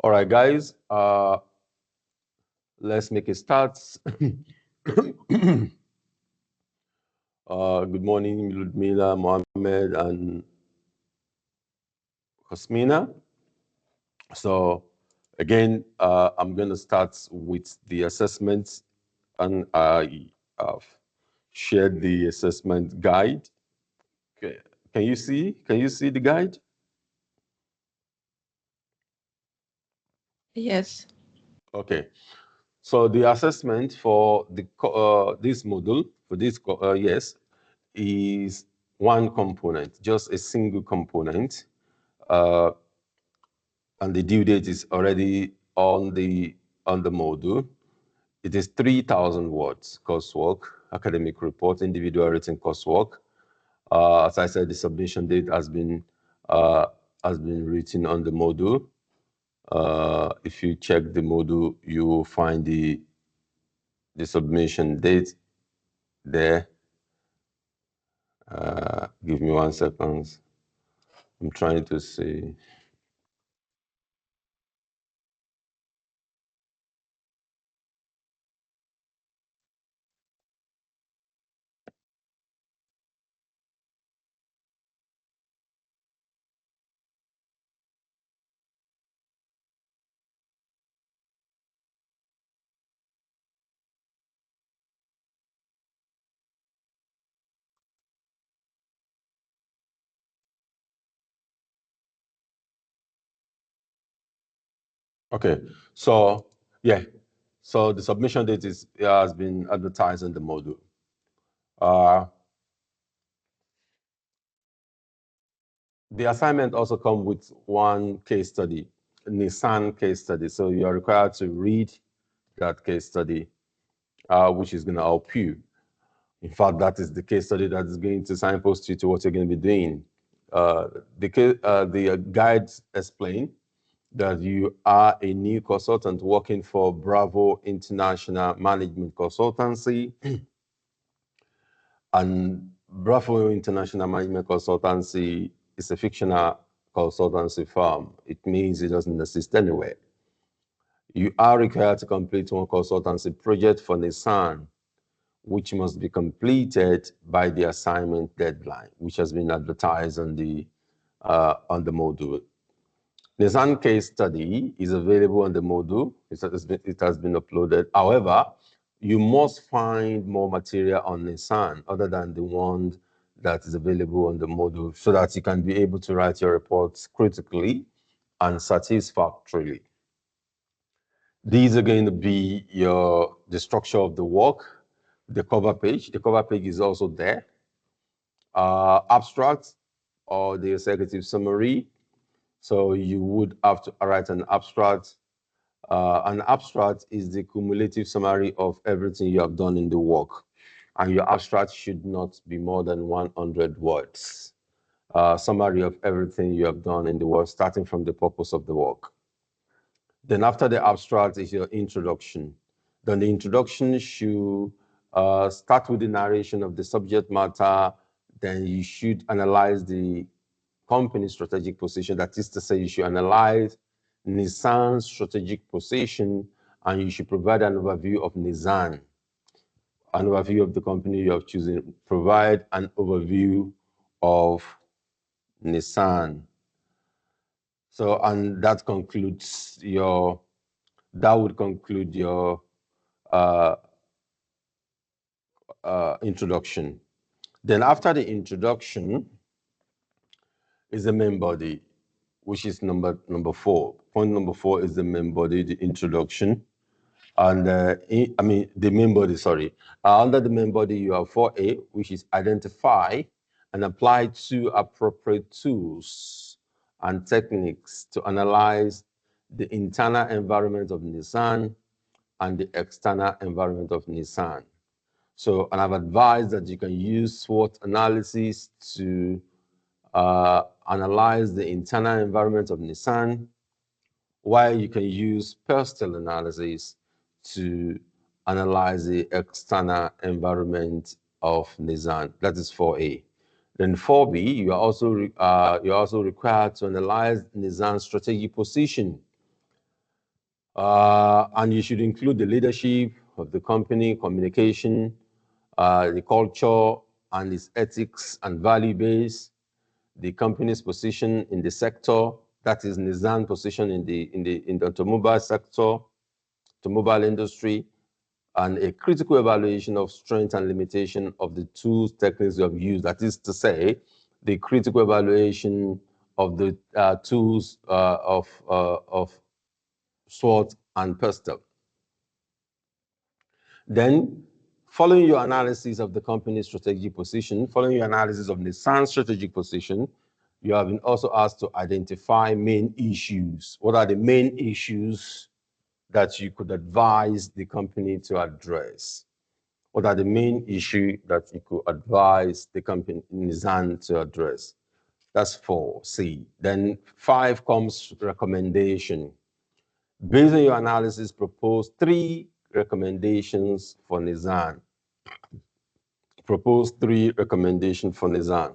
All right, guys, let's make a start. Good morning, Ludmila, Mohammed, and Cosmina. So again, I'm going to start with the assessment, and I have shared the assessment guide. Okay. Can you see? Can you see the guide? Yes. Okay. So the assessment for this module for this yes is one component, just a single component, uh, and the due date is already on the module. It is 3,000 words coursework, academic report, individual written coursework. As I said, the submission date has been written on the module. If you check the module, you will find the submission date there. Give me 1 second. I'm trying to see. Okay, so yeah, so the submission date has been advertised in the module. The assignment also comes with one case study, Nissan case study. So you are required to read that case study, which is going to help you. In fact, that is the case study that is going to signpost you to what you're going to be doing. The guides explain that you are a new consultant working for Bravo International Management Consultancy. And Bravo International Management Consultancy is a fictional consultancy firm. It means it doesn't exist anywhere. You are required to complete one consultancy project for Nissan, which must be completed by the assignment deadline, which has been advertised on the module. Nissan case study is available on the module. It has been uploaded. However, you must find more material on Nissan other than the one that is available on the module so that you can be able to write your reports critically and satisfactorily. These are going to be the structure of the work, the cover page. The cover page is also there. Abstract or the executive summary. So you would have to write an abstract. An abstract is the cumulative summary of everything you have done in the work. And your abstract should not be more than 100 words. Summary of everything you have done in the work, starting from the purpose of the work. Then after the abstract is your introduction. Then the introduction should start with the narration of the subject matter. Then you should analyze the company strategic position. That is to say, you should analyze Nissan's strategic position, and you should provide an overview of Nissan, an overview of the company you have chosen. Provide an overview of Nissan. So, and that concludes your, that would conclude your introduction. Then after the introduction is the main body, which is number 4. Point number 4 is the main body, the introduction. And the main body, sorry. Under the main body, you have 4A, which is identify and apply 2 appropriate tools and techniques to analyze the internal environment of Nissan and the external environment of Nissan. So, and I've advised that you can use SWOT analysis to analyze the internal environment of Nissan, while you can use PERSTEL analysis to analyze the external environment of Nissan. That is 4A. Then 4B, you are also required to analyze Nissan's strategic position And you should include the leadership of the company, communication, the culture and its ethics and value base, the company's position in the sector, that is Nizam's position in the automobile sector, automobile industry, and a critical evaluation of strength and limitation of the tools, techniques you have used. That is to say, the critical evaluation of the tools of SWOT and PESTEL. Then, following your analysis of the company's strategic position, following your analysis of Nissan's strategic position, you have been also asked to identify main issues. What are the main issues that you could advise the company to address? What are the main issues that you could advise the company Nissan to address? That's 4C. Then 5 comes recommendation. Based on your analysis, propose 3 recommendations for Nissan. Propose 3 recommendations for Nissan.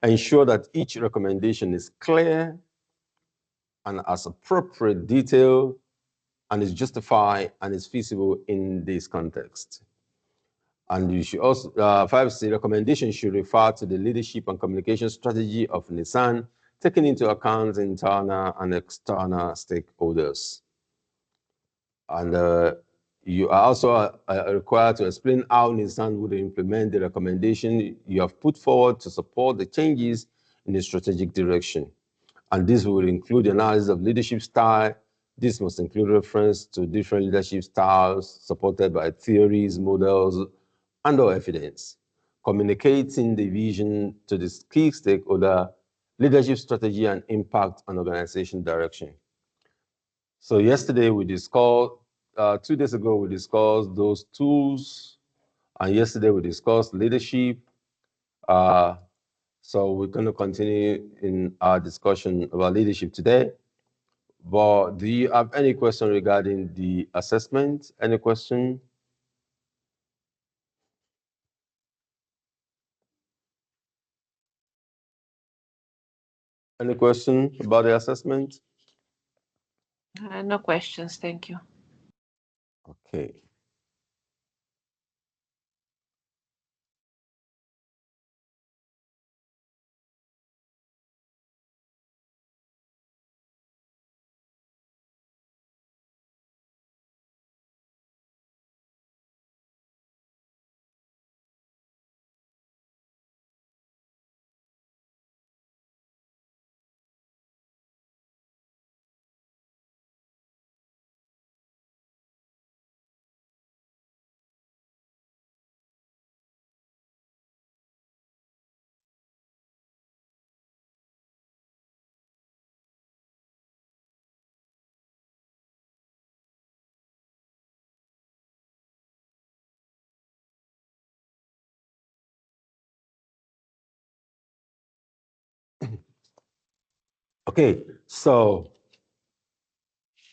Ensure that each recommendation is clear and as appropriate detail and is justified and is feasible in this context. And you should also, 5C, recommendation should refer to the leadership and communication strategy of Nissan, taking into account internal and external stakeholders. And you are also required to explain how Nissan would implement the recommendation you have put forward to support the changes in the strategic direction. And this will include analysis of leadership style. This must include reference to different leadership styles supported by theories, models, and/or evidence. Communicating the vision to the key stakeholder, leadership strategy, and impact on organization direction. So yesterday we discussed, 2 days ago we discussed those tools, and yesterday we discussed leadership. So we're going to continue in our discussion about leadership today. But do you have any question regarding the assessment? Any question? Any question about the assessment? No questions, thank you. Okay. Okay, so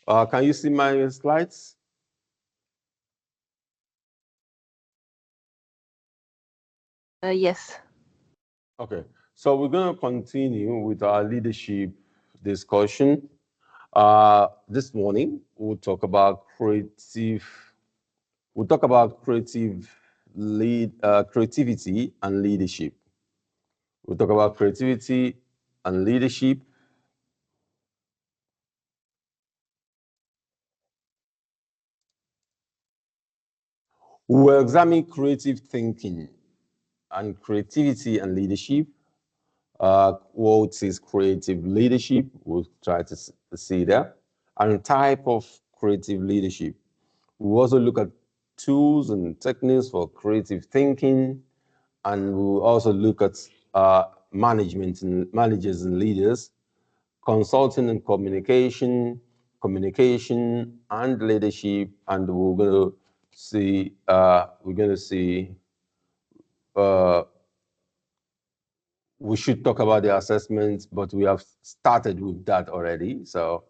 can you see my slides? Yes. Okay, so we're going to continue with our leadership discussion. This morning, we'll talk about creativity and leadership. We'll talk about creativity and leadership. We'll examine creative thinking and creativity and leadership. What is creative leadership? We'll try to see that. And type of creative leadership. We'll also look at tools and techniques for creative thinking, and we'll also look at management and managers and leaders, consulting and communication, communication and leadership, and we're going to see we should talk about the assessments, but we have started with that already. So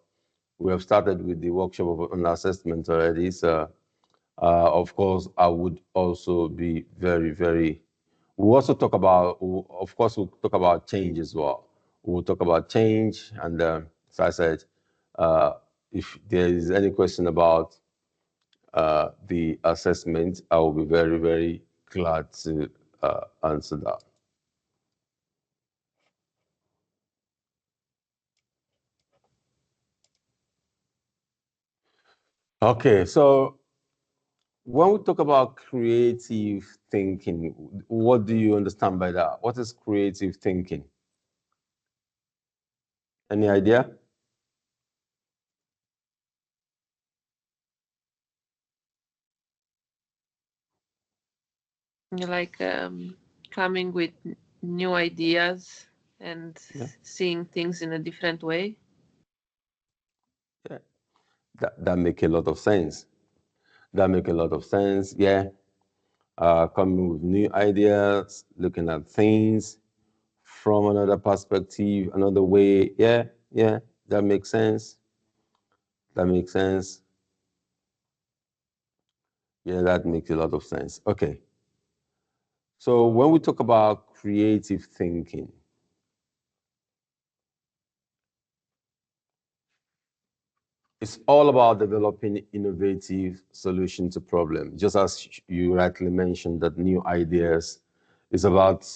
we have started with the workshop on assessment already. So of course, I would also be very. We'll also talk about, of course, we'll talk about change as well. We'll talk about change, and as I said, if there is any question about the assessment, I will be very, very glad to answer that. Okay, so when we talk about creative thinking, what do you understand by that? What is creative thinking? Any idea? Like coming with new ideas and Yeah, seeing things in a different way. yeah. That make a lot of sense. That make a lot of sense. Yeah. Coming with new ideas, looking at things from another perspective, another way. Yeah, yeah. That makes sense. That makes sense. Yeah, that makes a lot of sense. Okay. So when we talk about creative thinking, it's all about developing innovative solutions to problems. Just as you rightly mentioned, that new ideas is about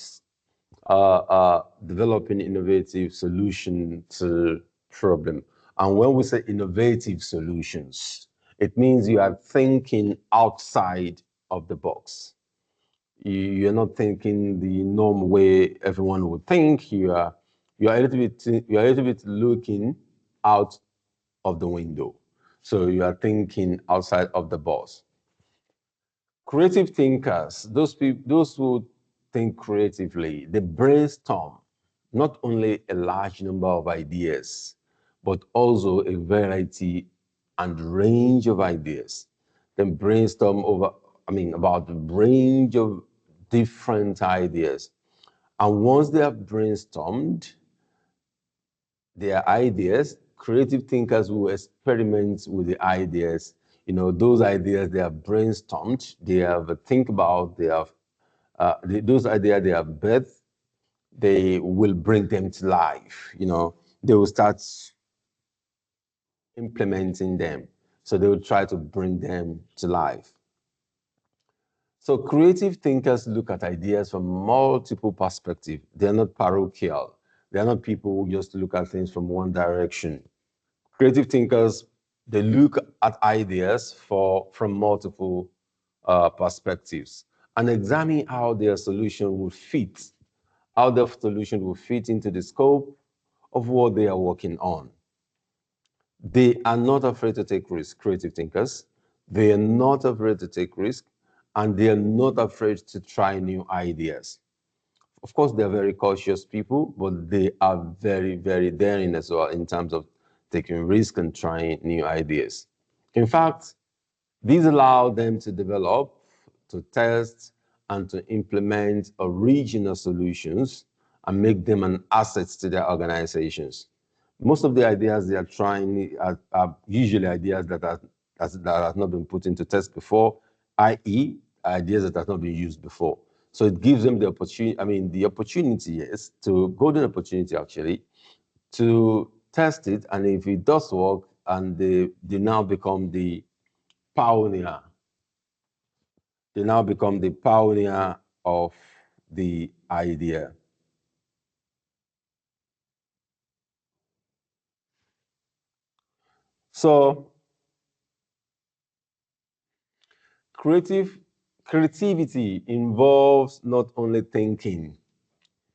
developing innovative solution to problem. And when we say innovative solutions, it means you are thinking outside of the box. You're not thinking the normal way everyone would think. You are a little bit looking out of the window. So you are thinking outside of the box. Creative thinkers, those people, those who think creatively, they brainstorm not only a large number of ideas, but also a variety and range of ideas. Then brainstorm about a range of different ideas. And once they have brainstormed, their ideas, creative thinkers will experiment with the ideas. Those ideas they have brainstormed, they have think about, they have those ideas they have birthed, they will bring them to life. They will start implementing them. So they will try to bring them to life. So creative thinkers look at ideas from multiple perspectives. They're not parochial. They're not people who just look at things from one direction. Creative thinkers, they look at ideas from multiple perspectives and examine how their solution will fit, how the solution will fit into the scope of what they are working on. They are not afraid to take risks, creative thinkers. They are not afraid to take risks, and they are not afraid to try new ideas. Of course, they're very cautious people, but they are very, very daring as well in terms of taking risks and trying new ideas. In fact, these allow them to develop, to test, and to implement original solutions and make them an asset to their organizations. Most of the ideas they are trying are usually ideas that have not been put into test before, i.e., ideas that have not been used before. So it gives them the opportunity, the opportunity is to golden opportunity actually to test it, and if it does work, and they now become the pioneer. They now become the pioneer of the idea. So creative creativity involves not only thinking,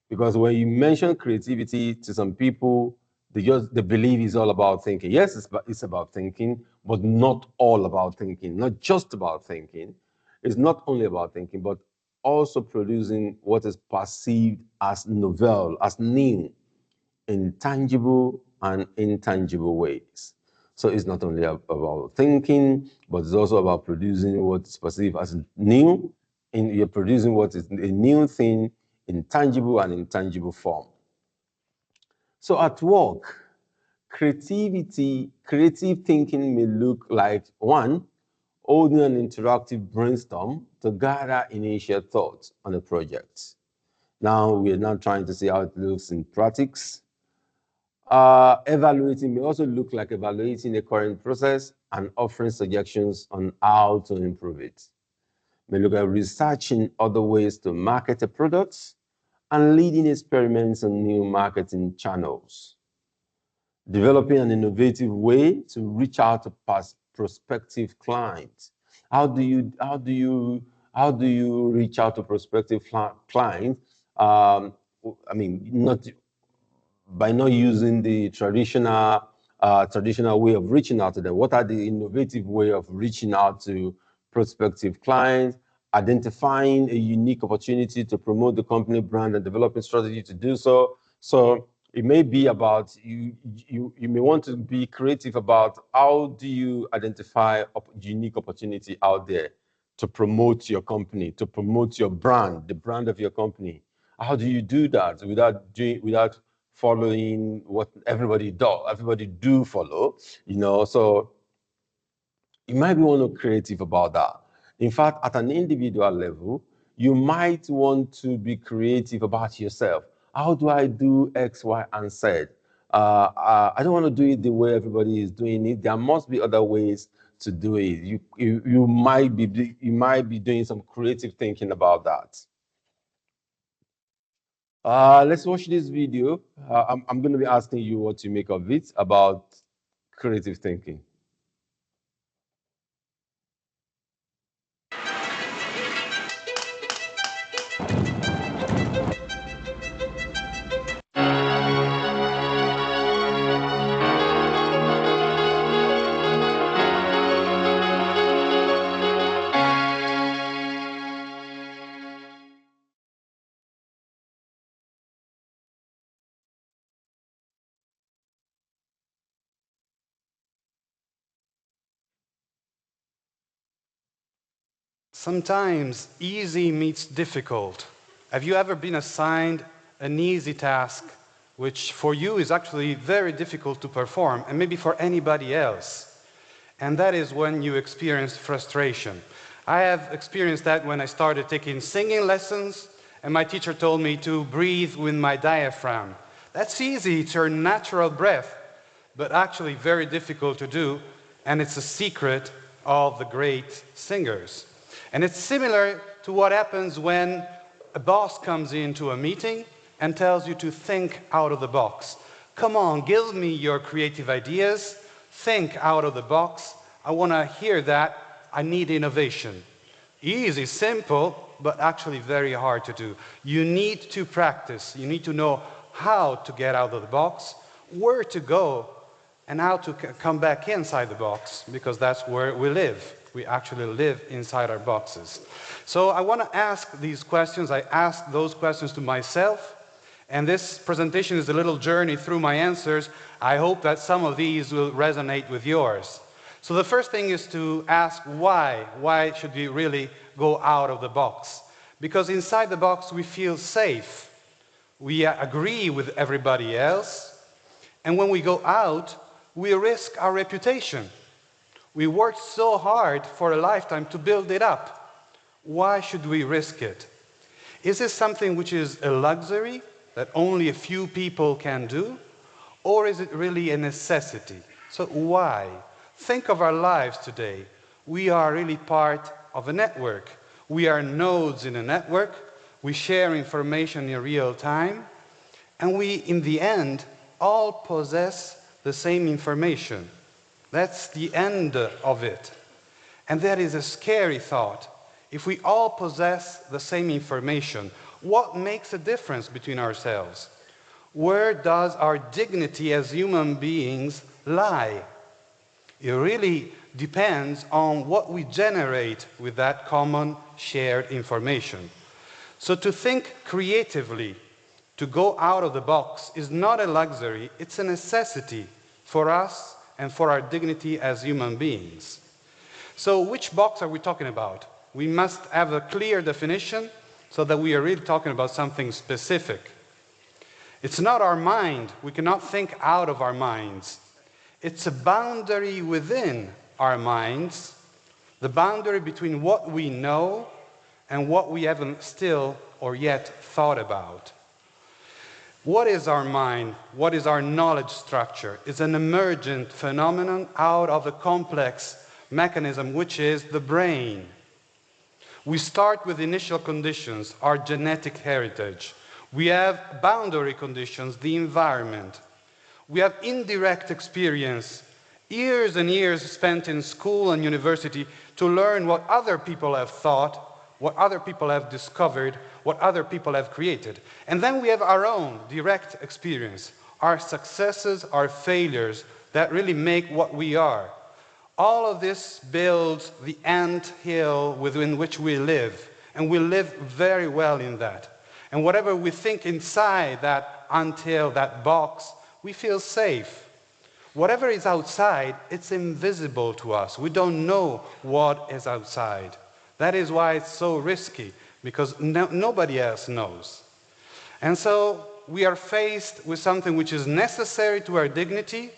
because when you mention creativity to some people, they believe it's all about thinking. Yes, it's about thinking, but not all about thinking, not just about thinking. It's not only about thinking, but also producing what is perceived as novel, as new, in tangible and intangible ways. So it's not only about thinking, but it's also about producing what is perceived as new. And you're producing what is a new thing in tangible and intangible form. So at work, creative thinking may look like one, holding an interactive brainstorm to gather initial thoughts on a project. Now we're not trying to see how it looks in practice, Evaluating may also look like evaluating the current process and offering suggestions on how to improve it. May look at researching other ways to market a product and leading experiments on new marketing channels. Developing an innovative way to reach out to past prospective clients. How do you reach out to prospective clients? I mean, not by not using the traditional way of reaching out to them. What are the innovative way of reaching out to prospective clients? Identifying a unique opportunity to promote the company brand and developing strategy to do so. So it may be about you may want to be creative about how do you identify unique opportunity out there to promote your company, to promote your brand, the brand of your company. How do you do that without following what everybody does? Everybody do follow, So you might be one of creative about that. In fact, at an individual level, you might want to be creative about yourself. How do I do X, Y, and Z? I don't want to do it the way everybody is doing it. There must be other ways to do it. You might be doing some creative thinking about that. Let's watch this video. I'm going to be asking you what you make of it about creative thinking. Sometimes easy meets difficult. Have you ever been assigned an easy task which for you is actually very difficult to perform and maybe for anybody else? And that is when you experience frustration. I have experienced that when I started taking singing lessons and my teacher told me to breathe with my diaphragm. That's easy, it's your natural breath, but actually very difficult to do, and it's a secret of the great singers. And it's similar to what happens when a boss comes into a meeting and tells you to think out of the box. Come on, give me your creative ideas, think out of the box. I want to hear that. I need innovation. Easy, simple, but actually very hard to do. You need to practice. You need to know how to get out of the box, where to go, and how to come back inside the box, because that's where we live. We actually live inside our boxes. So I want to ask these questions. I asked those questions to myself, and this presentation is a little journey through my answers. I hope that some of these will resonate with yours. So the first thing is to ask why. Why should we really go out of the box? Because inside the box we feel safe. We agree with everybody else. And when we go out, we risk our reputation. We worked so hard for a lifetime to build it up. Why should we risk it? Is this something which is a luxury that only a few people can do? Or is it really a necessity? So why? Think of our lives today. We are really part of a network. We are nodes in a network. We share information in real time. And we, in the end, all possess the same information. That's the end of it. And that is a scary thought. If we all possess the same information, what makes a difference between ourselves? Where does our dignity as human beings lie? It really depends on what we generate with that common shared information. So to think creatively, to go out of the box, is not a luxury, it's a necessity for us and for our dignity as human beings. So which box are we talking about? We must have a clear definition so that we are really talking about something specific. It's not our mind. We cannot think out of our minds. It's a boundary within our minds, the boundary between what we know and what we haven't still or yet thought about. What is our mind? What is our knowledge structure? It's an emergent phenomenon out of a complex mechanism, which is the brain. We start with initial conditions, our genetic heritage. We have boundary conditions, the environment. We have indirect experience, years and years spent in school and university to learn what other people have thought, what other people have discovered, what other people have created. And then we have our own direct experience, our successes, our failures that really make what we are. All of this builds the ant hill within which we live, and we live very well in that. And whatever we think inside that ant hill, that box, we feel safe. Whatever is outside, it's invisible to us. We don't know what is outside. That is why it's so risky, because nobody else knows. And so we are faced with something which is necessary to our dignity,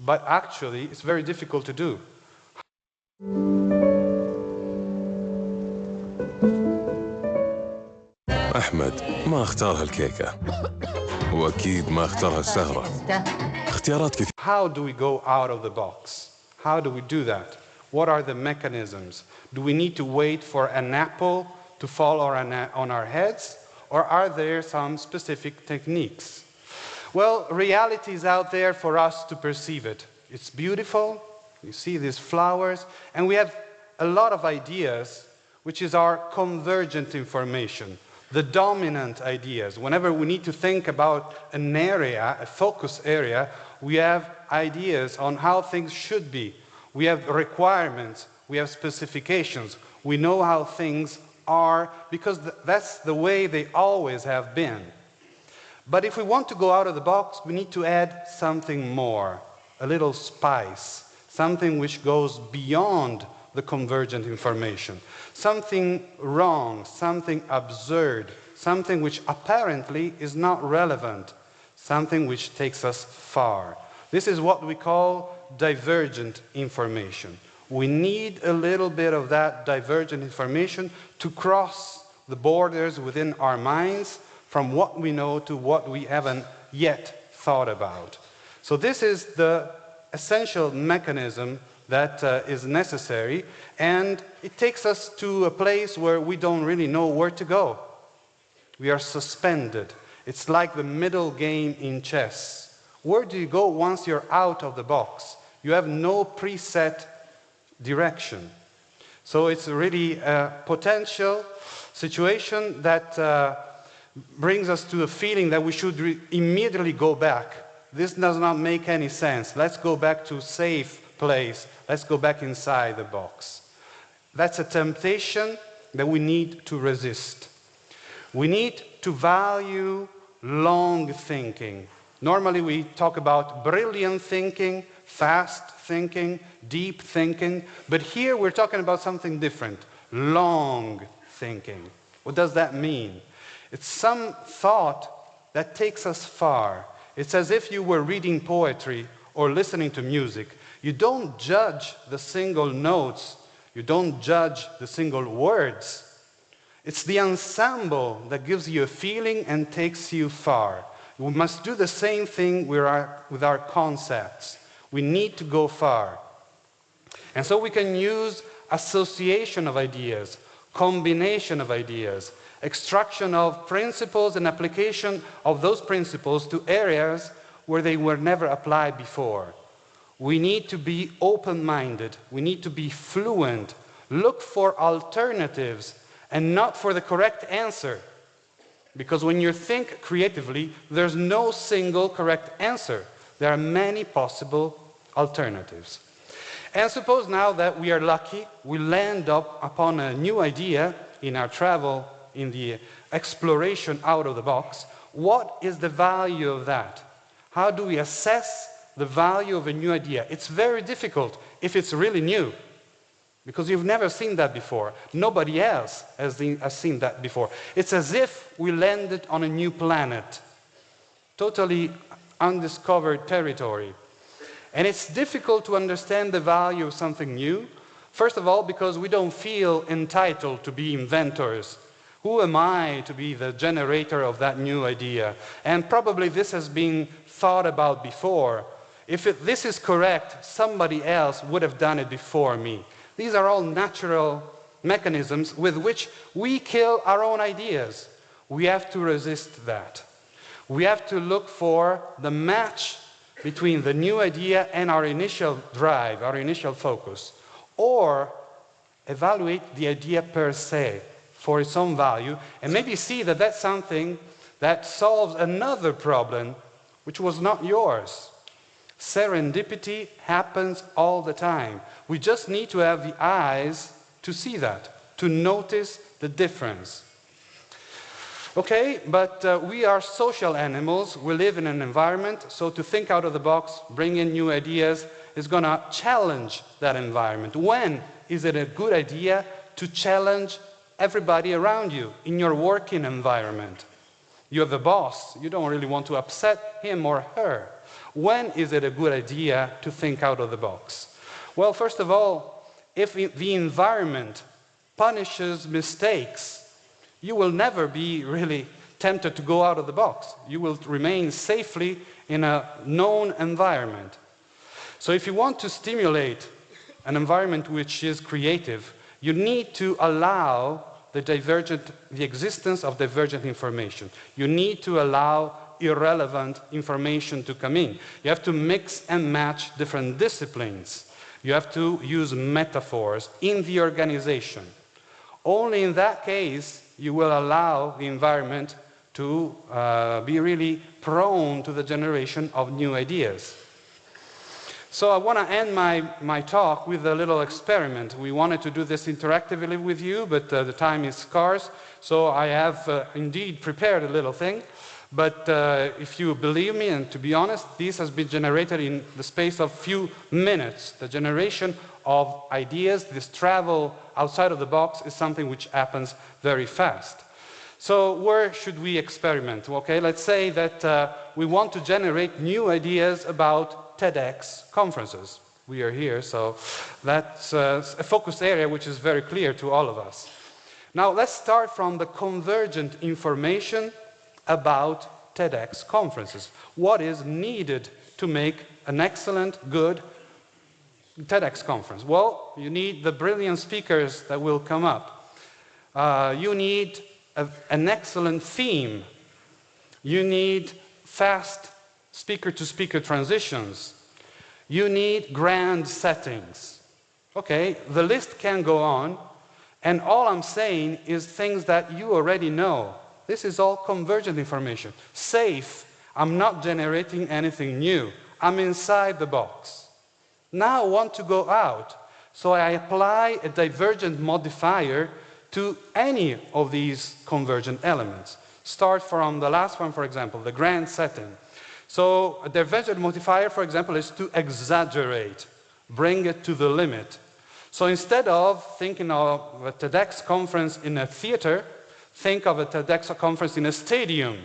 but actually it's very difficult to do. أحمد ما اختار هالكيكة وأكيد ما اختارها السهرة اختيارات كثيرة. How do we go out of the box? How do we do that? What are the mechanisms? Do we need to wait for an apple to fall on our heads? Or are there some specific techniques? Well, reality is out there for us to perceive it. It's beautiful. You see these flowers. And we have a lot of ideas, which is our convergent information, the dominant ideas. Whenever we need to think about an area, a focus area, we have ideas on how things should be. We have requirements. We have specifications. We know how things are because that's the way they always have been. But if we want to go out of the box, we need to add something more, a little spice, something which goes beyond the convergent information, something wrong, something absurd, something which apparently is not relevant, something which takes us far. This is what we call divergent information. We need a little bit of that divergent information to cross the borders within our minds from what we know to what we haven't yet thought about. So this is the essential mechanism that is necessary, and it takes us to a place where we don't really know where to go. We are suspended. It's like the middle game in chess. Where do you go once you're out of the box? You have no preset direction. So it's really a potential situation that brings us to a feeling that we should immediately go back. This does not make any sense. Let's go back to a safe place. Let's go back inside the box. That's a temptation that we need to resist. We need to value long thinking. Normally we talk about brilliant thinking, fast thinking, deep thinking, but here we're talking about something different, long thinking. What does that mean? It's some thought that takes us far. It's as if you were reading poetry or listening to music. You don't judge the single notes. You don't judge the single words. It's the ensemble that gives you a feeling and takes you far. We must do the same thing with our concepts. We need to go far. And so we can use association of ideas, combination of ideas, extraction of principles and application of those principles to areas where they were never applied before. We need to be open-minded. We need to be fluent. Look for alternatives and not for the correct answer. Because when you think creatively, there's no single correct answer. There are many possible alternatives. And suppose now that we are lucky, we land up upon a new idea in our travel, in the exploration out of the box. What is the value of that? How do we assess the value of a new idea? It's very difficult if it's really new, because you've never seen that before. Nobody else has seen that before. It's as if we landed on a new planet, totally undiscovered territory. And it's difficult to understand the value of something new, first of all, because we don't feel entitled to be inventors. Who am I to be the generator of that new idea? And probably this has been thought about before. If this is correct, somebody else would have done it before me. These are all natural mechanisms with which we kill our own ideas. We have to resist that. We have to look for the match between the new idea and our initial drive, our initial focus, or evaluate the idea per se for its own value, and maybe see that that's something that solves another problem which was not yours. Serendipity happens all the time. We just need to have the eyes to see that, to notice the difference. Okay, but we are social animals. We live in an environment, so to think out of the box, bring in new ideas, is going to challenge that environment. When is it a good idea to challenge everybody around you in your working environment? You have a boss. You don't really want to upset him or her. When is it a good idea to think out of the box? Well, first of all, if the environment punishes mistakes, you will never be really tempted to go out of the box. You will remain safely in a known environment. So if you want to stimulate an environment which is creative, you need to allow the existence of divergent information. You need to allow irrelevant information to come in. You have to mix and match different disciplines. You have to use metaphors in the organization. Only in that case, you will allow the environment to be really prone to the generation of new ideas. So I want to end my talk with a little experiment. We wanted to do this interactively with you, but the time is scarce. So I have indeed prepared a little thing. But if you believe me, and to be honest, this has been generated in the space of few minutes. The generation of ideas, this travel outside of the box, is something which happens very fast. So where should we experiment? Okay, let's say that we want to generate new ideas about TEDx conferences. We are here, so that's a focus area which is very clear to all of us. Now let's start from the convergent information about TEDx conferences. What is needed to make an excellent, good TEDx conference? Well, you need the brilliant speakers that will come up. You need an excellent theme. You need fast speaker-to-speaker transitions. You need grand settings. Okay, the list can go on, and all I'm saying is things that you already know. This is all convergent information. Safe, I'm not generating anything new. I'm inside the box. Now I want to go out, so I apply a divergent modifier to any of these convergent elements. Start from the last one, for example, the grand setting. So a divergent modifier, for example, is to exaggerate, bring it to the limit. So instead of thinking of a TEDx conference in a theater, think of a TEDx conference in a stadium.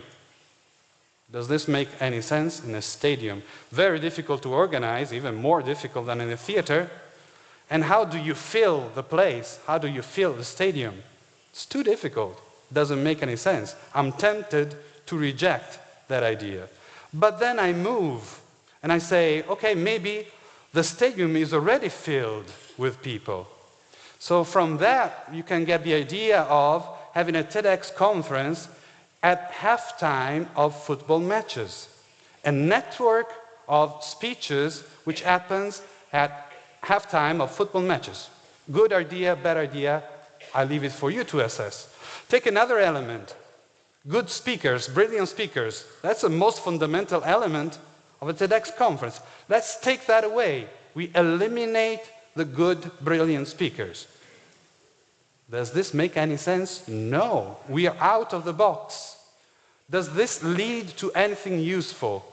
Does this make any sense? In a stadium. Very difficult to organize, even more difficult than in a theater. And how do you fill the place? How do you fill the stadium? It's too difficult. Doesn't make any sense. I'm tempted to reject that idea. But then I move and I say, okay, maybe the stadium is already filled with people. So from that, you can get the idea of having a TEDx conference at halftime of football matches. A network of speeches which happens at halftime of football matches. Good idea, bad idea, I leave it for you to assess. Take another element. Good speakers, brilliant speakers. That's the most fundamental element of a TEDx conference. Let's take that away. We eliminate the good, brilliant speakers. Does this make any sense? No. We are out of the box. Does this lead to anything useful?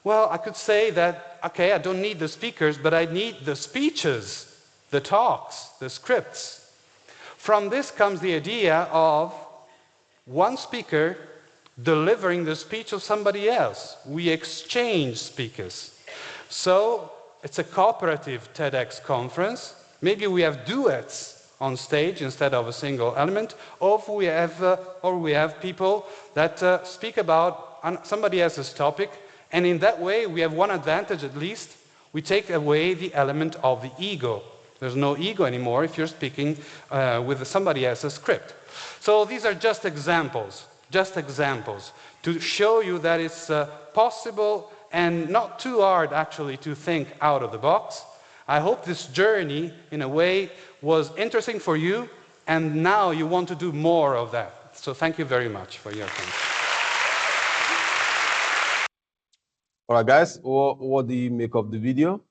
Well, I could say that, okay, I don't need the speakers, but I need the speeches, the talks, the scripts. From this comes the idea of one speaker delivering the speech of somebody else. We exchange speakers. So it's a cooperative TEDx conference. Maybe we have duets on stage instead of a single element, or we have people that speak about somebody else's topic, and in that way we have one advantage at least: we take away the element of the ego. There's no ego anymore if you're speaking with somebody else's script. So these are just examples to show you that it's possible and not too hard actually to think out of the box. I hope this journey, in a way, was interesting for you, and now you want to do more of that. So thank you very much for your attention. All right, guys, what do you make of the video?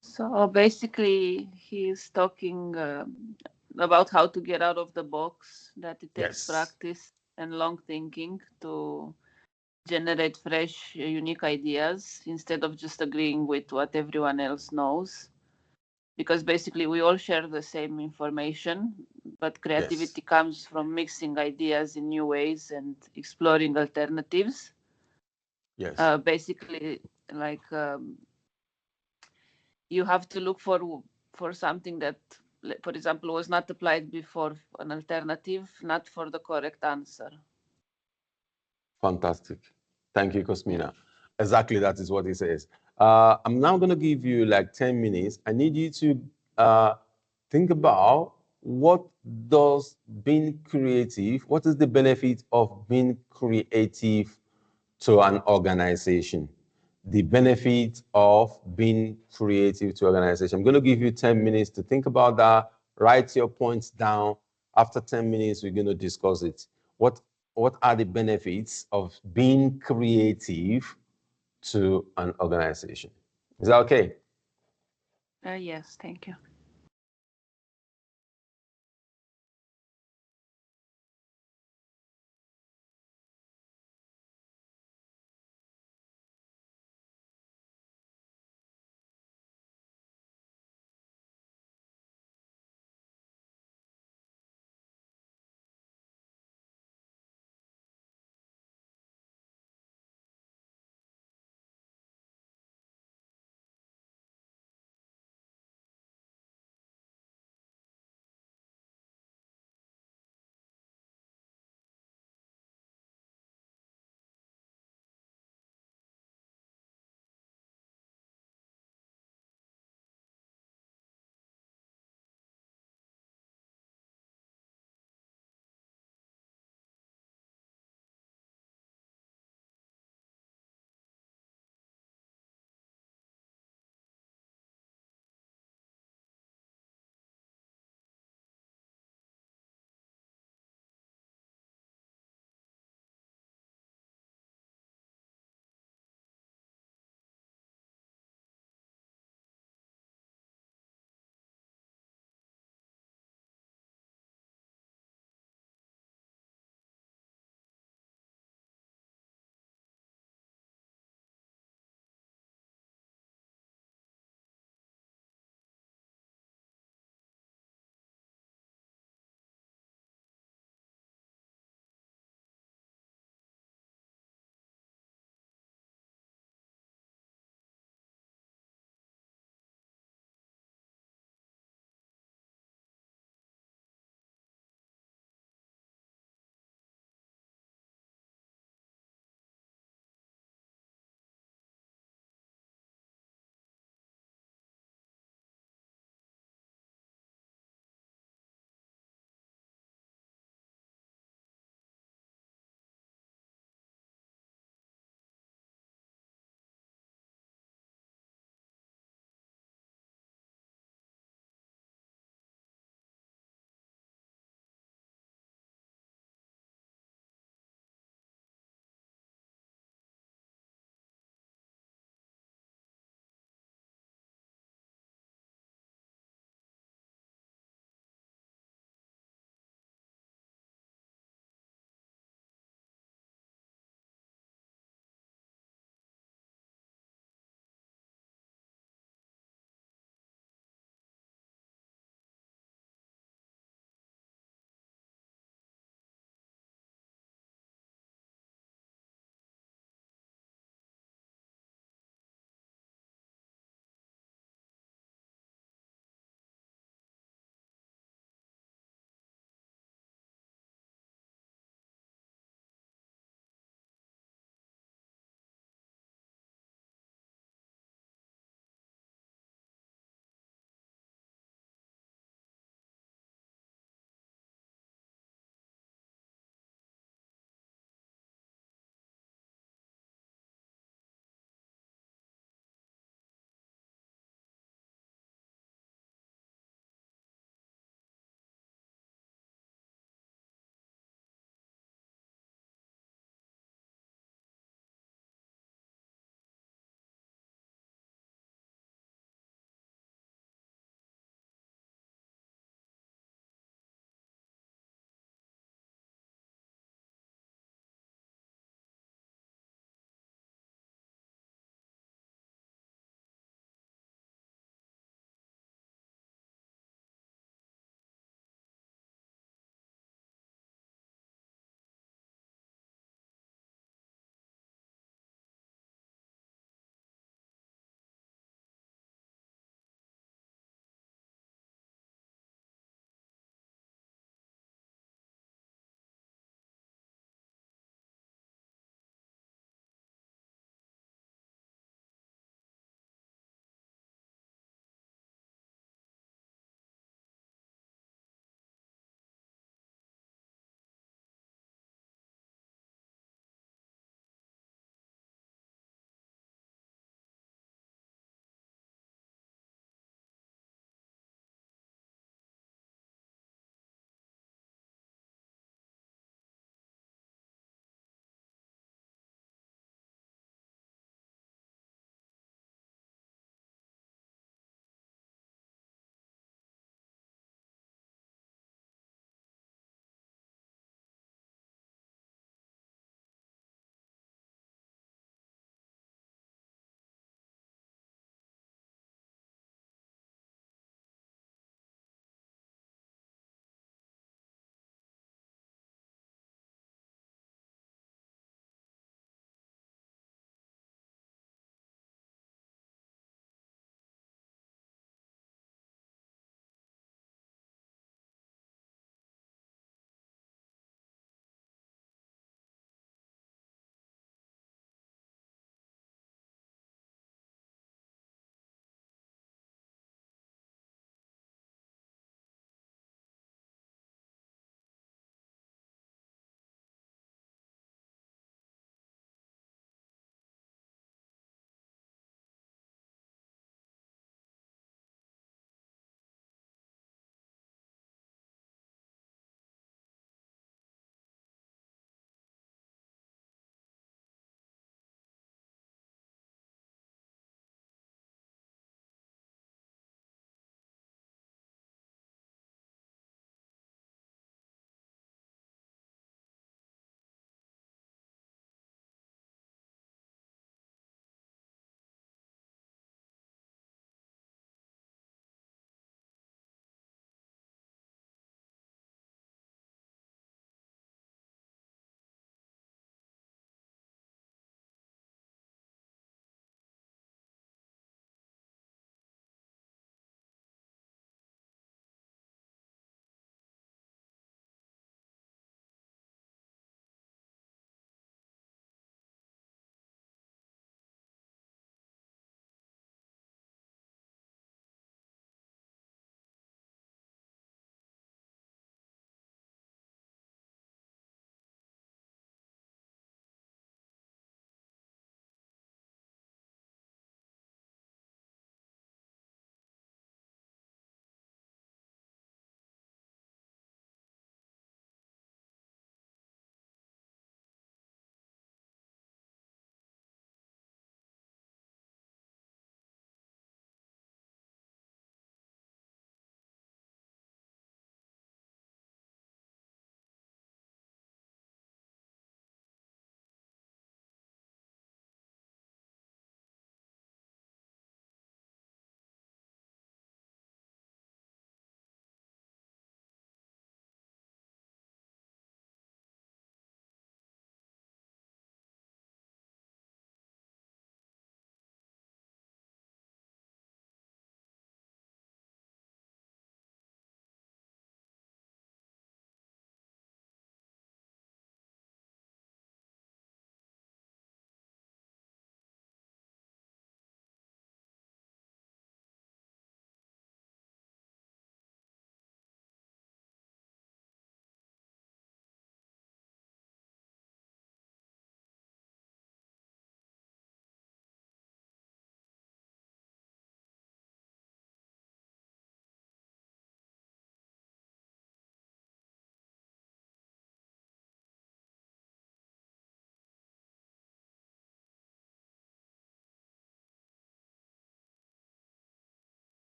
So basically, he's talking about how to get out of the box, that it takes practice and long thinking to generate fresh, unique ideas instead of just agreeing with what everyone else knows. Because basically, we all share the same information, but creativity comes from mixing ideas in new ways and exploring alternatives. Yes. Basically, like you have to look for something that, for example, was not applied before, an alternative, not for the correct answer. Fantastic. Thank you, Cosmina. Exactly, that is what he says. I'm now going to give you like 10 minutes. I need you to think about what does being creative, what is the benefit of being creative to an organization? The benefit of being creative to organization. I'm going to give you 10 minutes to think about that. Write your points down. After 10 minutes, we're going to discuss it. What are the benefits of being creative to an organization? Is that okay? Yes, thank you.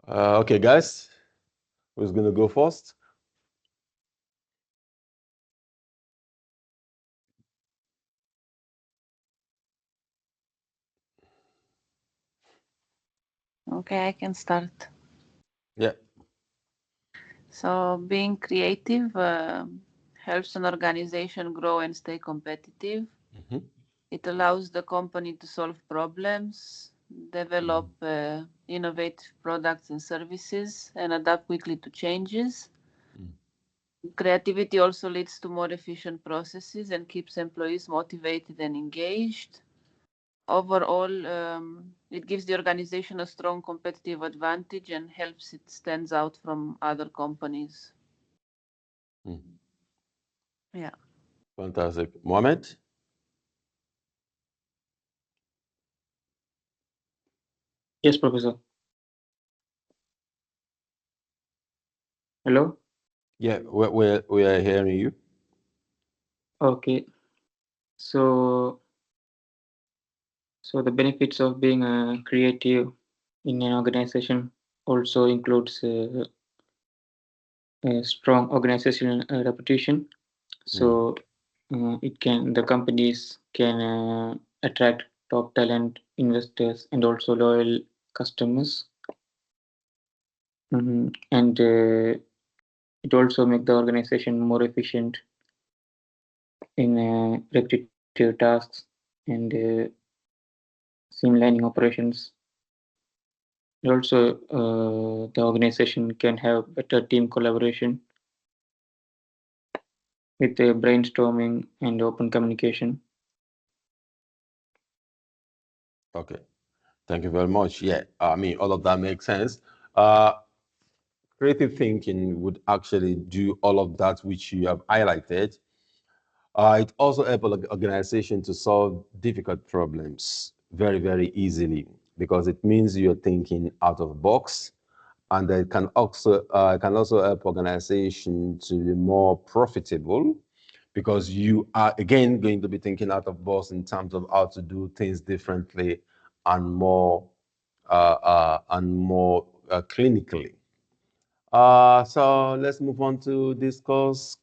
Okay, guys, who's going to go first? Okay, I can start. Yeah. So being creative helps an organization grow and stay competitive. Mm-hmm. It allows the company to solve problems, develop innovative products and services, and adapt quickly to changes. Creativity also leads to more efficient processes and keeps employees motivated and engaged. Overall, it gives the organization a strong competitive advantage and helps it stands out from other companies. Mm. Yeah. Fantastic. Mohammed? Yes, Professor. Hello? Yeah, we are hearing you. Okay. So, so the benefits of being creative in an organization also includes a strong organizational reputation. So, the companies can attract top talent, investors, and also loyal customers. And it also make the organization more efficient in repetitive tasks and streamlining operations. Also, the organization can have better team collaboration with brainstorming and open communication. Okay. Thank you very much. Yeah, I mean, all of that makes sense. Uh, Creative thinking would actually do all of that which you have highlighted. It also helps an organization to solve difficult problems very, very easily because it means you're thinking out of box, and it can also help organization to be more profitable because you are again going to be thinking out of box in terms of how to do things differently and more clinically. So let's move on to discuss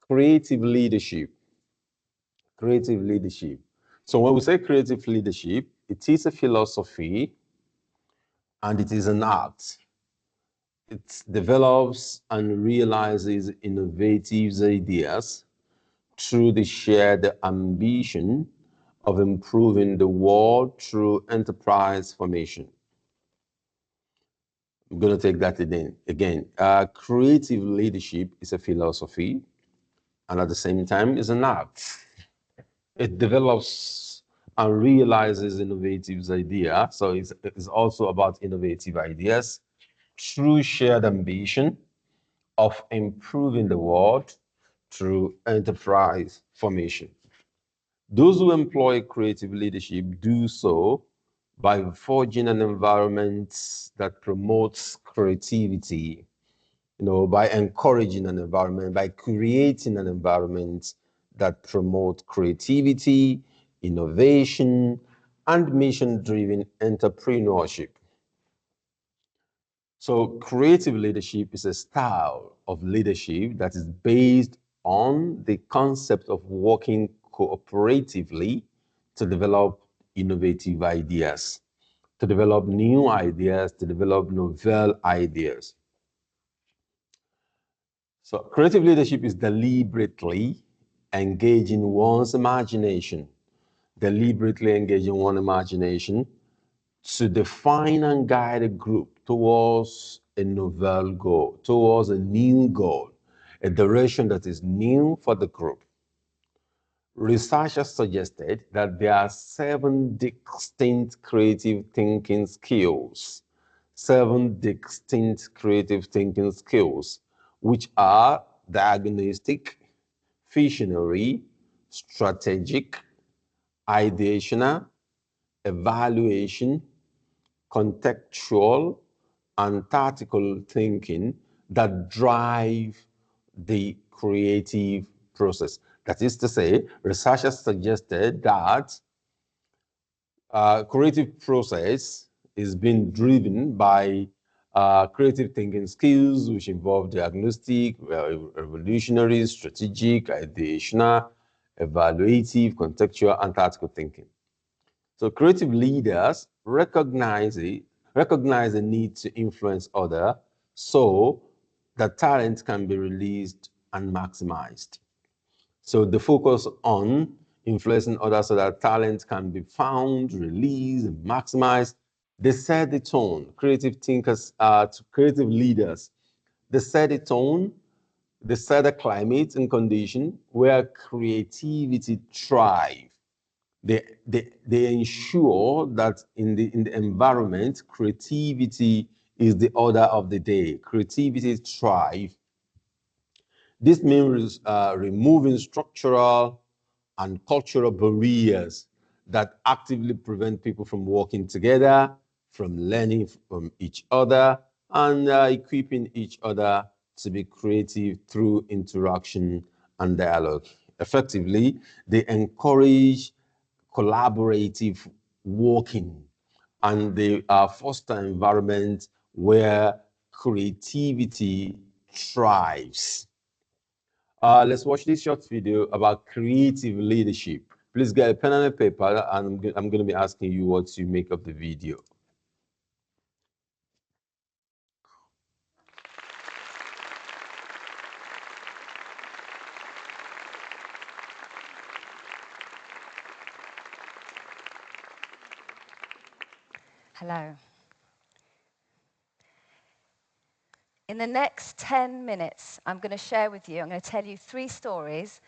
creative leadership. Creative leadership. So when we say creative leadership, it is a philosophy and it is an art. It develops and realizes innovative ideas through the shared ambition of improving the world through enterprise formation. I'm going to take that again. Creative leadership is a philosophy and at the same time is an art. It develops and realizes innovative ideas. So it's also about innovative ideas through shared ambition of improving the world through enterprise formation. Those who employ creative leadership do so by forging an environment that promotes creativity, by encouraging an environment, by creating an environment that promotes creativity, innovation, and mission-driven entrepreneurship. So creative leadership is a style of leadership that is based on the concept of working cooperatively to develop innovative ideas, to develop new ideas, to develop novel ideas. So creative leadership is deliberately engaging one's imagination, deliberately engaging one's imagination to define and guide a group towards a novel goal, towards a new goal, a direction that is new for the group. Researchers suggested that there are 7 distinct creative thinking skills, 7 distinct creative thinking skills, which are diagnostic, visionary, strategic, ideational, evaluation, contextual, and tactical thinking that drive the creative process. That is to say, researchers suggested that creative process is being driven by creative thinking skills, which involve diagnostic, revolutionary, strategic, ideational, evaluative, contextual, and tactical thinking. So creative leaders recognize the need to influence others so that talent can be released and maximized. So the focus on influencing others so that talent can be found, released, and maximized. They set the tone. Creative thinkers, creative leaders, they set the tone, they set the climate and condition where creativity thrives. They ensure that in the environment, creativity is the order of the day. Creativity thrives. This means removing structural and cultural barriers that actively prevent people from working together, from learning from each other, and equipping each other to be creative through interaction and dialogue. Effectively, they encourage collaborative working and they foster environment where creativity thrives. Let's watch this short video about creative leadership. Please get a pen and a paper, and I'm going to be asking you what you make of the video. Hello. In the next 10 minutes, I'm going to share with you, I'm going to tell you 3 stories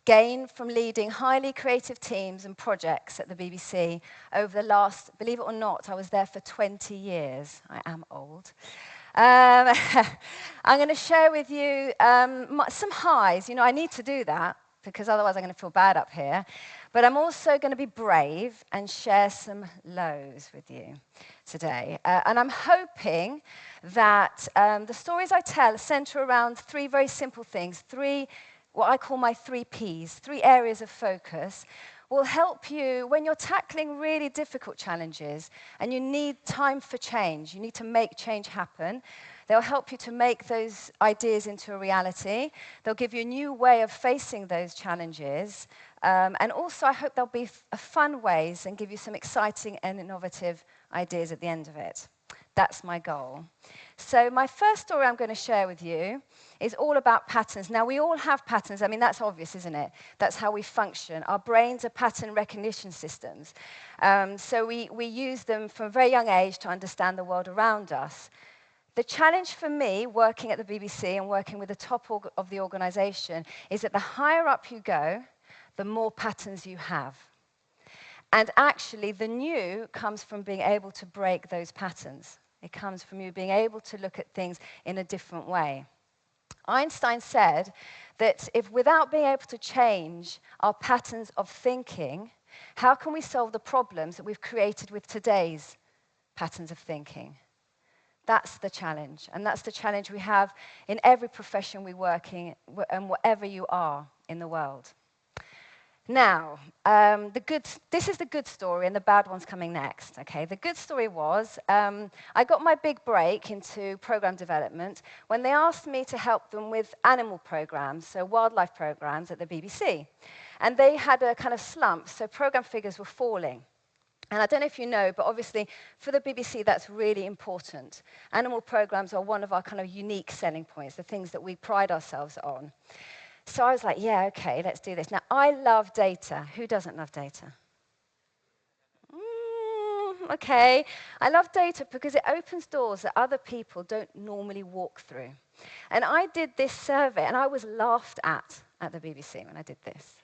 gained from leading highly creative teams and projects at the BBC over the last, believe it or not, I was there for 20 years. I am old. I'm going to share with you some highs. You know, I need to do that because otherwise I'm going to feel bad up here. But I'm also going to be brave and share some lows with you today. And I'm hoping that the stories I tell center around 3 very simple things, 3 what I call my 3 Ps, 3 areas of focus, will help you when you're tackling really difficult challenges and you need time for change. You need to make change happen. They'll help you to make those ideas into a reality. They'll give you a new way of facing those challenges. And also, I hope they'll be fun ways and give you some exciting and innovative ideas at the end of it. That's my goal. So my first story I'm going to share with you is all about patterns. Now, we all have patterns. I mean, that's obvious, isn't it? That's how we function. Our brains are pattern recognition systems. So we use them from a very young age to understand the world around us. The challenge for me, working at the BBC and working with the top of the organization, is that the higher up you go, the more patterns you have. And actually, the new comes from being able to break those patterns. It comes from you being able to look at things in a different way. Einstein said that if without being able to change our patterns of thinking, how can we solve the problems that we've created with today's patterns of thinking? That's the challenge, and that's the challenge we have in every profession we work in and whatever you are in the world. Now, this is the good story, and the bad one's coming next. Okay, the good story was I got my big break into program development when they asked me to help them with animal programs, so wildlife programs at the BBC, and they had a kind of slump, so program figures were falling. And I don't know if you know, but obviously for the BBC that's really important. Animal programs are one of our kind of unique selling points, the things that we pride ourselves on. So I was like, yeah, okay, let's do this. Now, I love data. Who doesn't love data? Okay. I love data because it opens doors that other people don't normally walk through. And I did this survey, and I was laughed at the BBC when I did this.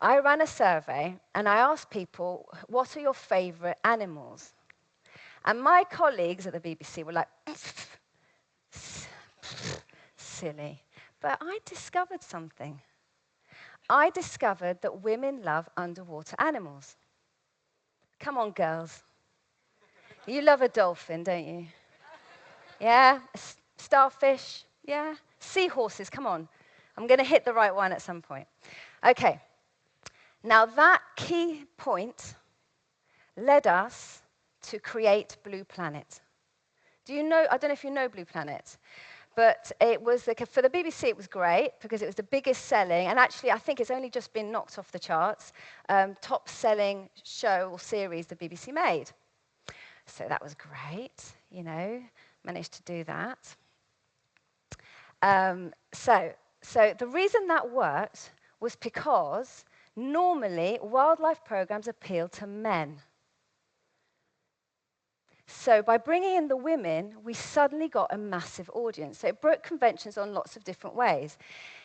I ran a survey, and I asked people, what are your favorite animals? And my colleagues at the BBC were like, silly. But I discovered something. I discovered that women love underwater animals. Come on, girls. You love a dolphin, don't you? Yeah? Starfish? Yeah? Seahorses, come on. I'm going to hit the right one at some point. Okay. Now, that key point led us to create Blue Planet. Do you know, I don't know if you know Blue Planet, but it was, for the BBC it was great because it was the biggest selling, and actually I think it's only just been knocked off the charts, top selling show or series the BBC made. So that was great, you know, managed to do that. So the reason that worked was because normally wildlife programs appeal to men. So by bringing in the women, we suddenly got a massive audience. So it broke conventions on lots of different ways.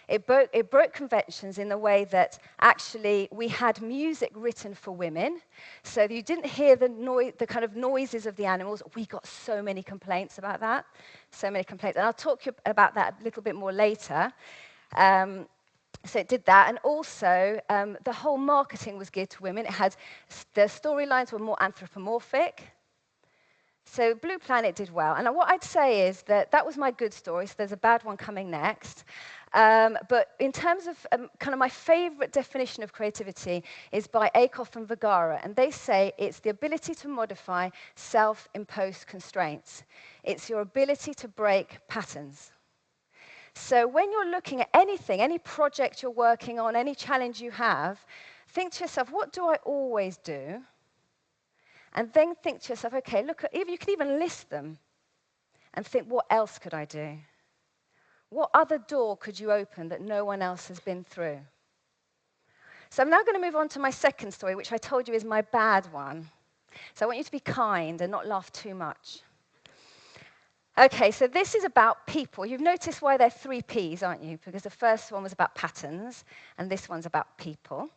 It broke conventions in the way that actually we had music written for women, so you didn't hear the kind of noises of the animals. We got so many complaints about that, so many complaints. And I'll talk to you about that a little bit more later. So it did that, and also the whole marketing was geared to women. It had, the storylines were more anthropomorphic. So Blue Planet did well. And what I'd say is that that was my good story, so there's a bad one coming next. But in terms of kind of my favorite definition of creativity is by Akoff and Vergara, and they say it's the ability to modify self-imposed constraints. It's your ability to break patterns. So when you're looking at anything, any project you're working on, any challenge you have, think to yourself, what do I always do? And then think to yourself, okay, look, you can even list them and think, what else could I do? What other door could you open that no one else has been through? So I'm now going to move on to my second story, which I told you is my bad one. So I want you to be kind and not laugh too much. Okay, so this is about people. You've noticed why they're 3 Ps, aren't you? Because the first one was about patterns, and this one's about people.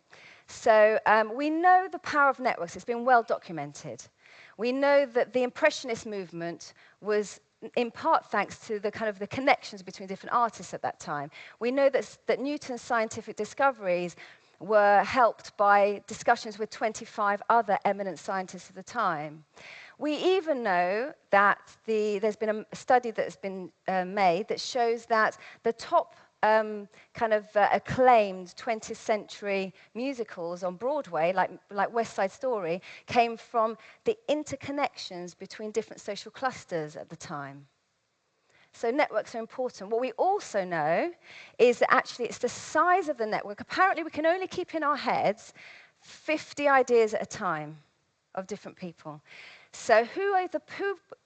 So we know the power of networks. It's been well documented. We know that the Impressionist movement was in part thanks to the kind of the connections between different artists at that time. We know that Newton's scientific discoveries were helped by discussions with 25 other eminent scientists at the time. We even know that there's been a study that's been made that shows that the top acclaimed 20th century musicals on Broadway, like West Side Story, came from the interconnections between different social clusters at the time. So networks are important. What we also know is that actually it's the size of the network. Apparently we can only keep in our heads 50 ideas at a time of different people. So who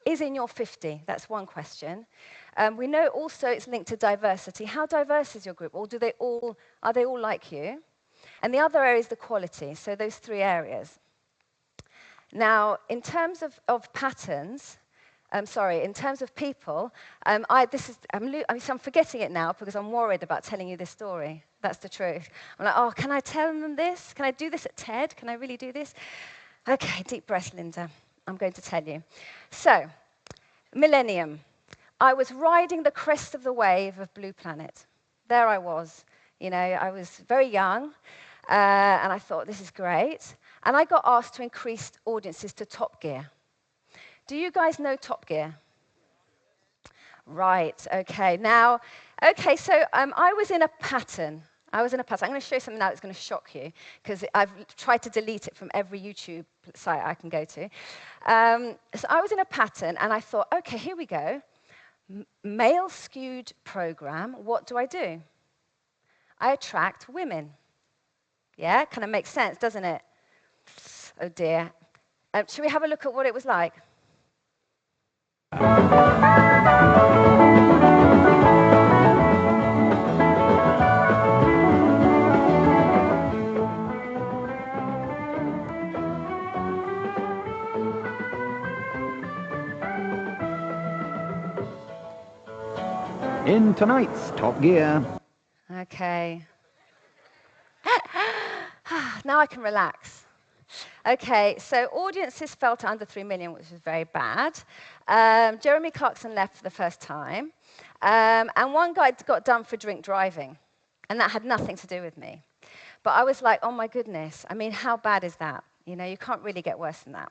is in your 50? That's one question. We know also it's linked to diversity. How diverse is your group? Or are they all like you? And the other area is the quality. So those 3 areas. Now, in terms of patterns, in terms of people, I'm forgetting it now because I'm worried about telling you this story. That's the truth. I'm like, oh, can I tell them this? Can I do this at TED? Can I really do this? Okay, deep breath, Linda. I'm going to tell you. So, millennium. I was riding the crest of the wave of Blue Planet. There I was. You know, I was very young, and I thought, this is great. And I got asked to increase audiences to Top Gear. Do you guys know Top Gear? Right, okay. Now, okay, so I was in a pattern. I'm going to show you something now that's going to shock you, because I've tried to delete it from every YouTube site I can go to. So I was in a pattern, and I thought, okay, here we go. Male-skewed program, what do? I attract women. Yeah, kind of makes sense, doesn't it? Oh, dear. Should we have a look at what it was like? In tonight's Top Gear. Okay. Now I can relax. Okay, so audiences fell to under 3 million, which was very bad. Jeremy Clarkson left for the first time. And one guy got done for drink driving. And that had nothing to do with me. But I was like, oh my goodness, I mean, how bad is that? You know, you can't really get worse than that.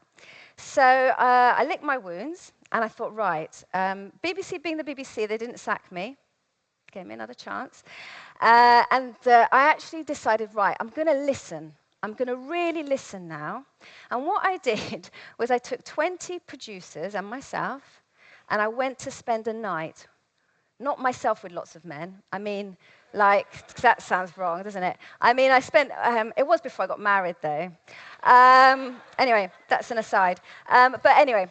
So I licked my wounds, and I thought, right, BBC being the BBC, they didn't sack me. Gave me another chance. And I actually decided, right, I'm going to listen. I'm going to really listen now. And what I did was I took 20 producers and myself, and I went to spend a night, not myself with lots of men. I mean, like, that sounds wrong, doesn't it? I mean, I spent, it was before I got married, though. Anyway, that's an aside. But anyway,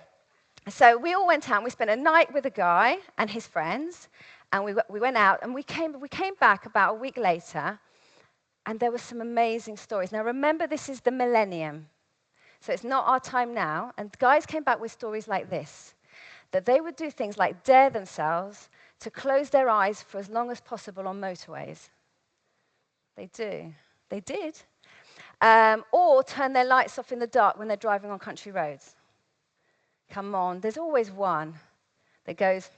so we all went out, and we spent a night with a guy and his friends, and we went out, and we came back about a week later, and there were some amazing stories. Now, remember, this is the millennium, so it's not our time now, and guys came back with stories like this, that they would do things like dare themselves to close their eyes for as long as possible on motorways. They do. They did. Or turn their lights off in the dark when they're driving on country roads. Come on, there's always one that goes,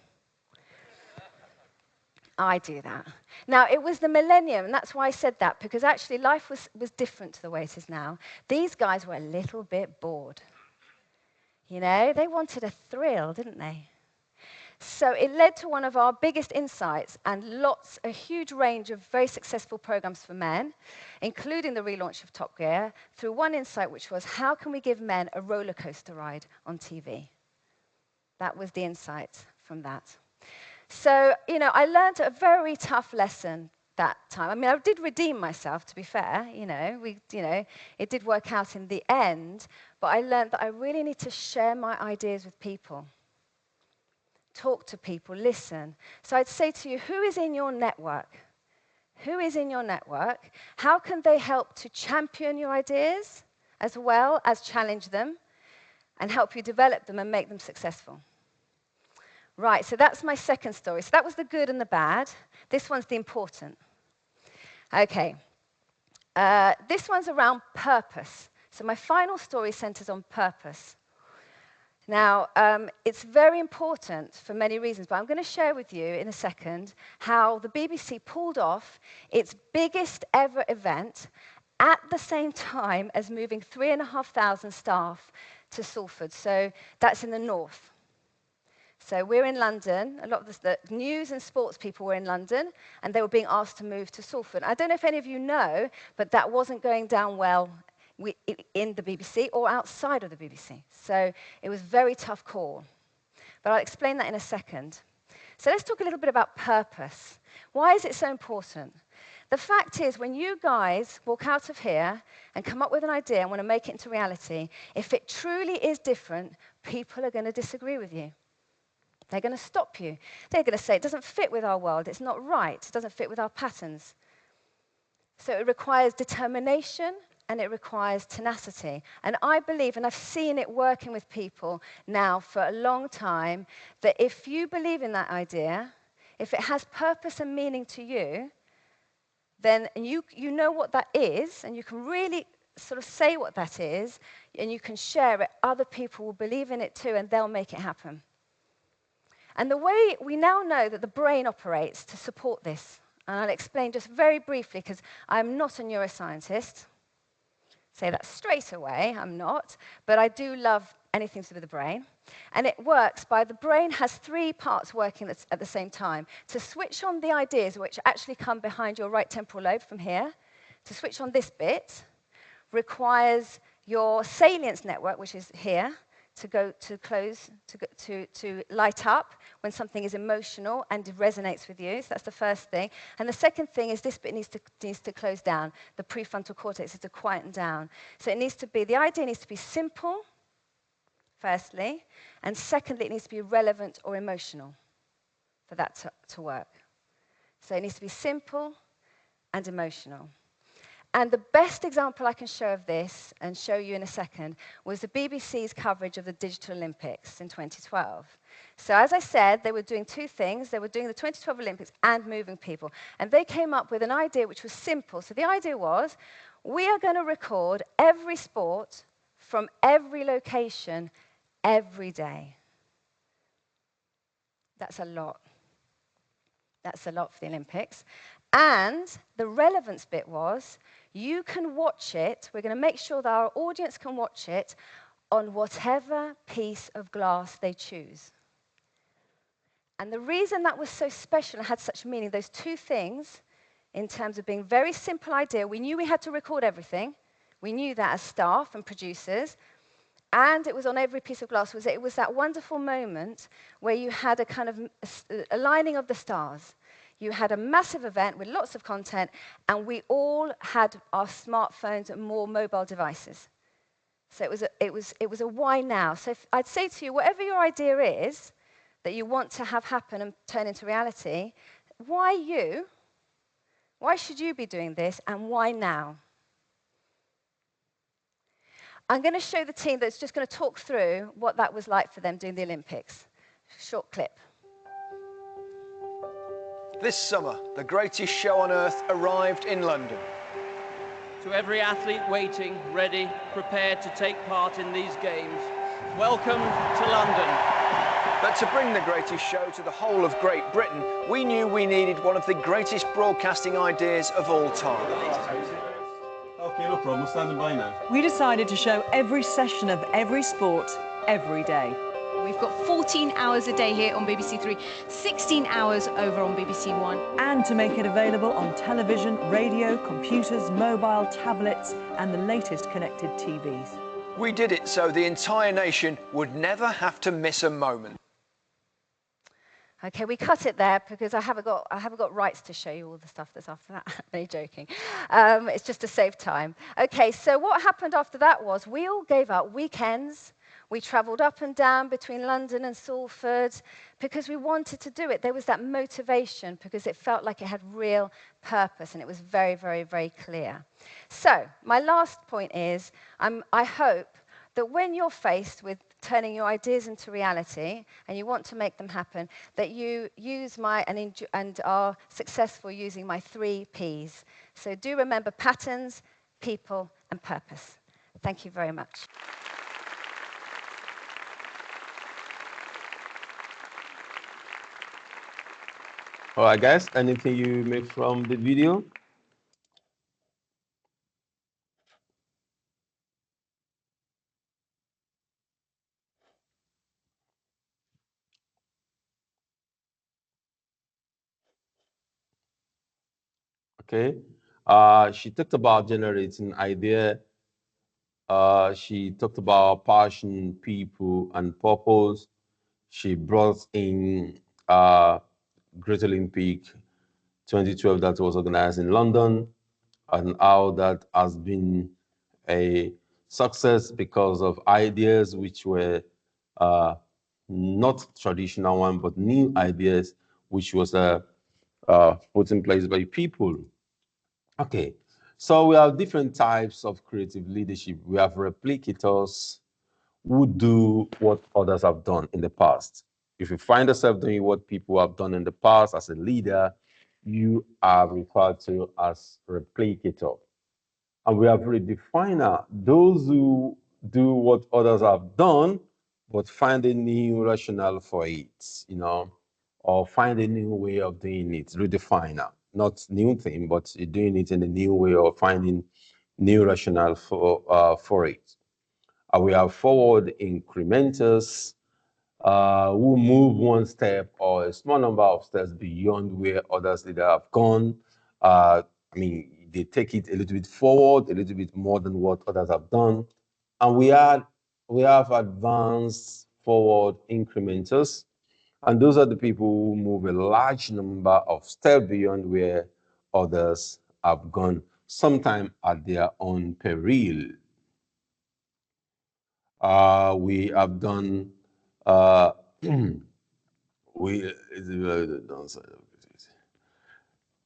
I do that. Now, it was the millennium, and that's why I said that, because actually life was different to the way it is now. These guys were a little bit bored. You know, they wanted a thrill, didn't they? So it led to one of our biggest insights and a huge range of very successful programs for men, including the relaunch of Top Gear, through one insight, which was, how can we give men a roller coaster ride on TV? That was the insight from that. So, you know, I learned a very tough lesson that time. I mean, I did redeem myself, to be fair. You know, it did work out in the end, but I learned that I really need to share my ideas with people. Talk to people, listen. So I'd say to you, who is in your network? Who is in your network? How can they help to champion your ideas as well as challenge them and help you develop them and make them successful? Right, so that's my second story. So that was the good and the bad. This one's the important. Okay. This one's around purpose. So my final story centers on purpose. Now, it's very important for many reasons, but I'm going to share with you in a second how the BBC pulled off its biggest ever event at the same time as moving 3,500 staff to Salford. So that's in the north. So we're in London. A lot of the news and sports people were in London, and they were being asked to move to Salford. I don't know if any of you know, but that wasn't going down well in the BBC or outside of the BBC. So it was a very tough call. But I'll explain that in a second. So let's talk a little bit about purpose. Why is it so important? The fact is, when you guys walk out of here and come up with an idea and want to make it into reality, if it truly is different, people are going to disagree with you. They're going to stop you. They're going to say, it doesn't fit with our world, it's not right, it doesn't fit with our patterns. So it requires determination, and it requires tenacity. And I believe, and I've seen it working with people now for a long time, that if you believe in that idea, if it has purpose and meaning to you, then you know what that is, and you can really sort of say what that is, and you can share it, other people will believe in it too, and they'll make it happen. And the way we now know that the brain operates to support this, and I'll explain just very briefly, because I'm not a neuroscientist. Say that straight away, I'm not, but I do love anything to do with the brain. And it works by the brain has three parts working at the same time. To switch on the ideas which actually come behind your right temporal lobe from here, to switch on this bit, requires your salience network, which is here, to light up when something is emotional and resonates with you. So that's the first thing. And the second thing is this bit needs to close down. The prefrontal cortex is to quieten down. So it needs to be, the idea needs to be simple, firstly, and secondly, it needs to be relevant or emotional for that to work. So it needs to be simple and emotional. And the best example I can show of this, and show you in a second, was the BBC's coverage of the Digital Olympics in 2012. So as I said, they were doing two things. They were doing the 2012 Olympics and moving people. And they came up with an idea which was simple. So the idea was, we are going to record every sport from every location every day. That's a lot. That's a lot for the Olympics. And the relevance bit was, you can watch it, we're going to make sure that our audience can watch it on whatever piece of glass they choose. And the reason that was so special and had such meaning, those two things, in terms of being very simple idea, we knew we had to record everything. We knew that as staff and producers. and it was on every piece of glass, it was that wonderful moment where you had a kind of aligning of the stars. You had a massive event with lots of content, and we all had our smartphones and more mobile devices. So it was a why now. So I'd say to you, whatever your idea is that you want to have happen and turn into reality, why you? Why should you be doing this, and why now? I'm going to show the team that's just going to talk through what that was like for them doing the Olympics. Short clip. This summer, the greatest show on earth arrived in London. To every athlete waiting, ready, prepared to take part in these games, welcome to London. But to bring the greatest show to the whole of Great Britain, we knew we needed one of the greatest broadcasting ideas of all time. Okay, no problem, we're standing by now. We decided to show every session of every sport, every day. We've got 14 hours a day here on BBC Three, 16 hours over on BBC One. And to make it available on television, radio, computers, mobile, tablets, and the latest connected TVs. We did it so the entire nation would never have to miss a moment. Okay, we cut it there because I haven't got rights to show you all the stuff that's after that. I'm only joking. It's just to save time. Okay, so what happened after that was we all gave up weekends. We travelled up and down between London and Salford because we wanted to do it. There was that motivation because it felt like it had real purpose, and it was very, very, very clear. So my last point is I hope that when you're faced with turning your ideas into reality and you want to make them happen, that you use and are successful using my 3 Ps. So do remember patterns, people, and purpose. Thank you very much. All right, guys, anything you make from the video? Okay. She talked about generating idea. She talked about passion, people, and purpose. She brought in Great Olympic 2012 that was organized in London, and how that has been a success because of ideas which were not traditional one, but new ideas which was put in place by people. Okay, so we have different types of creative leadership. We have replicators who do what others have done in the past. If you find yourself doing what people have done in the past as a leader, you are referred to as replicator. And we have redefiner, those who do what others have done, but find a new rationale for it, or find a new way of doing it, redefiner. Not new thing, but you're doing it in a new way or finding new rationale for it. We have forward incrementers who move one step or a small number of steps beyond where others leaders have gone. They take it a little bit forward, a little bit more than what others have done. And we have advanced forward incrementers. And those are the people who move a large number of steps beyond where others have gone, sometimes at their own peril. We have done,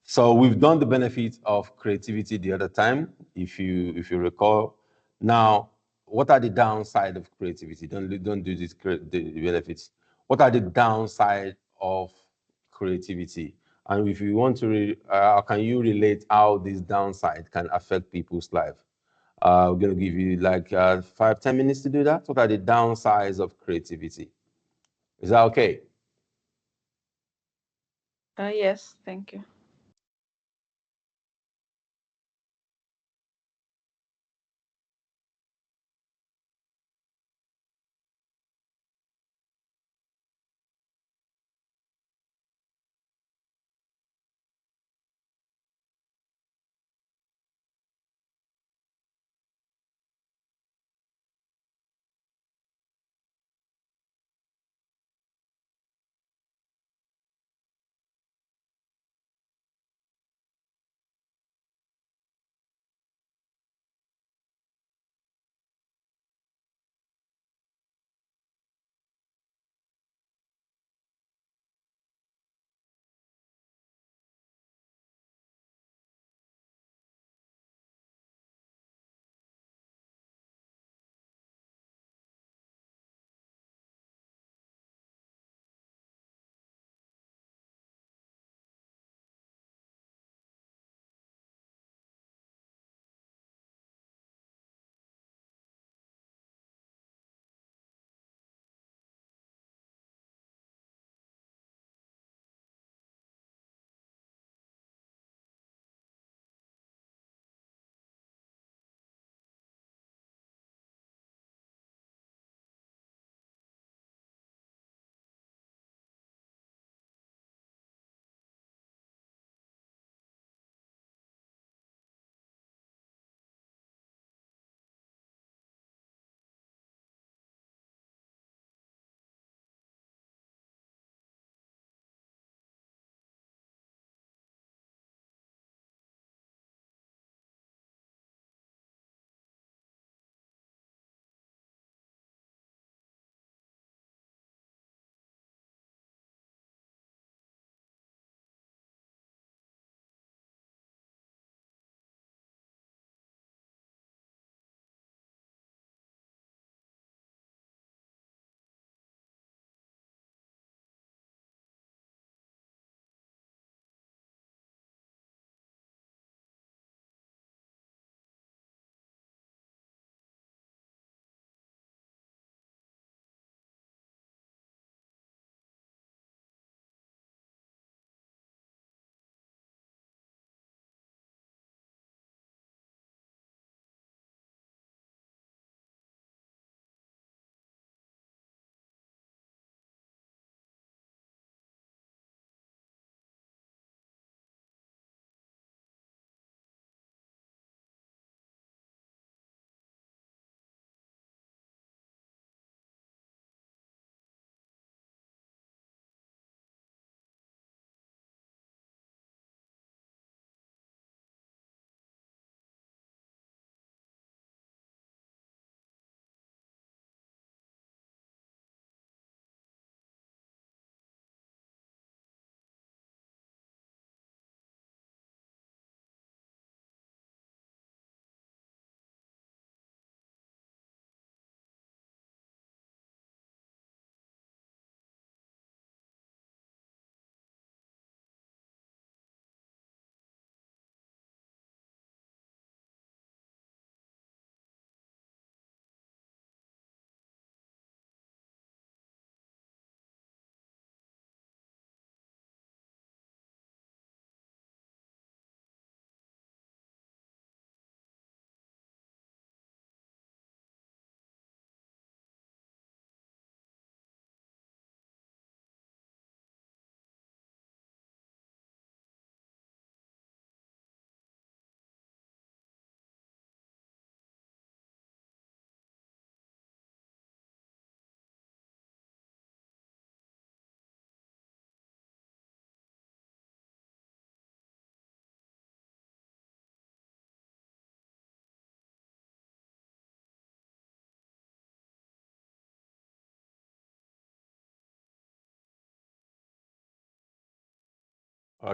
so we've done the benefits of creativity the other time, if you recall. Now, what are the downside of creativity? Don't do this, the benefits. What are the downside of creativity? And if you want to, can you relate how this downside can affect people's life? We're going to give you like 5-10 minutes to do that. What are the downsides of creativity? Is that okay? Yes, thank you.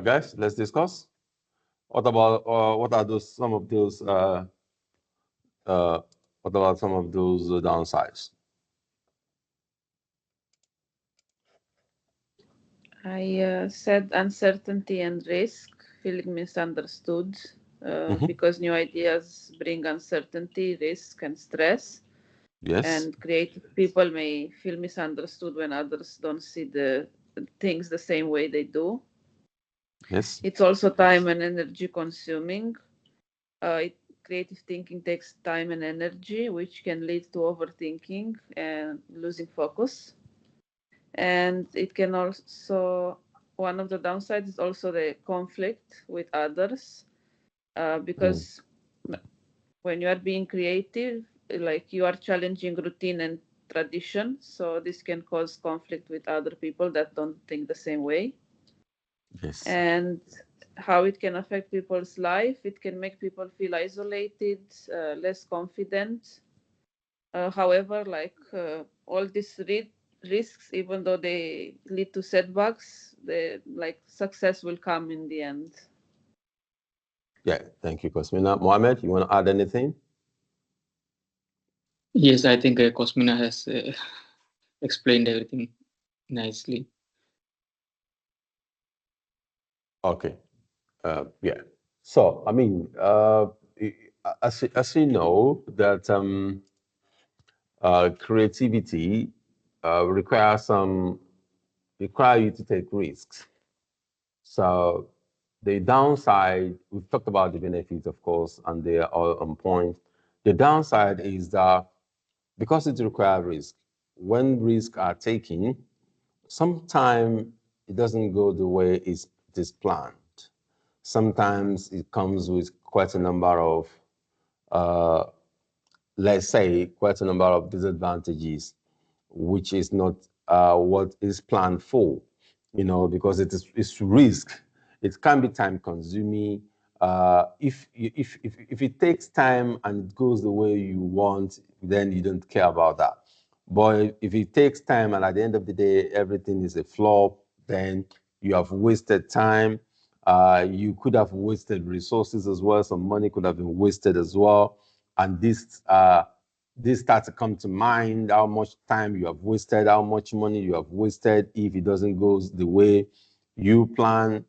Guys, let's discuss. What about what are those some of those what about some of those downsides? I said uncertainty and risk, feeling misunderstood, because new ideas bring uncertainty, risk, and stress. Yes. And creative people may feel misunderstood when others don't see the things the same way they do. Yes. It's also time and energy consuming. Creative thinking takes time and energy, which can lead to overthinking and losing focus. And it can also, one of the downsides is also the conflict with others, because when you are being creative, like you are challenging routine and tradition, so this can cause conflict with other people that don't think the same way. Yes. And how it can affect people's life, it can make people feel isolated, less confident. However, like all these risks, even though they lead to setbacks, the like success will come in the end. Yeah, thank you, Cosmina. Mohammed, you want to add anything? Yes, I think Cosmina has explained everything nicely. Okay. Yeah. So, I mean, as you know, that creativity require you to take risks. So, the downside, we've talked about the benefits, of course, and they are all on point. The downside is that because it requires risk, when risks are taken, sometimes it doesn't go the way it is planned. Sometimes it comes with quite a number of, let's say, quite a number of disadvantages, which is not what is planned for, because it's risk. It can be time consuming. If it takes time and it goes the way you want, then you don't care about that. But if it takes time and at the end of the day everything is a flop, then you have wasted time. You could have wasted resources as well. Some money could have been wasted as well. And this starts to come to mind, how much time you have wasted, how much money you have wasted if it doesn't go the way you plan.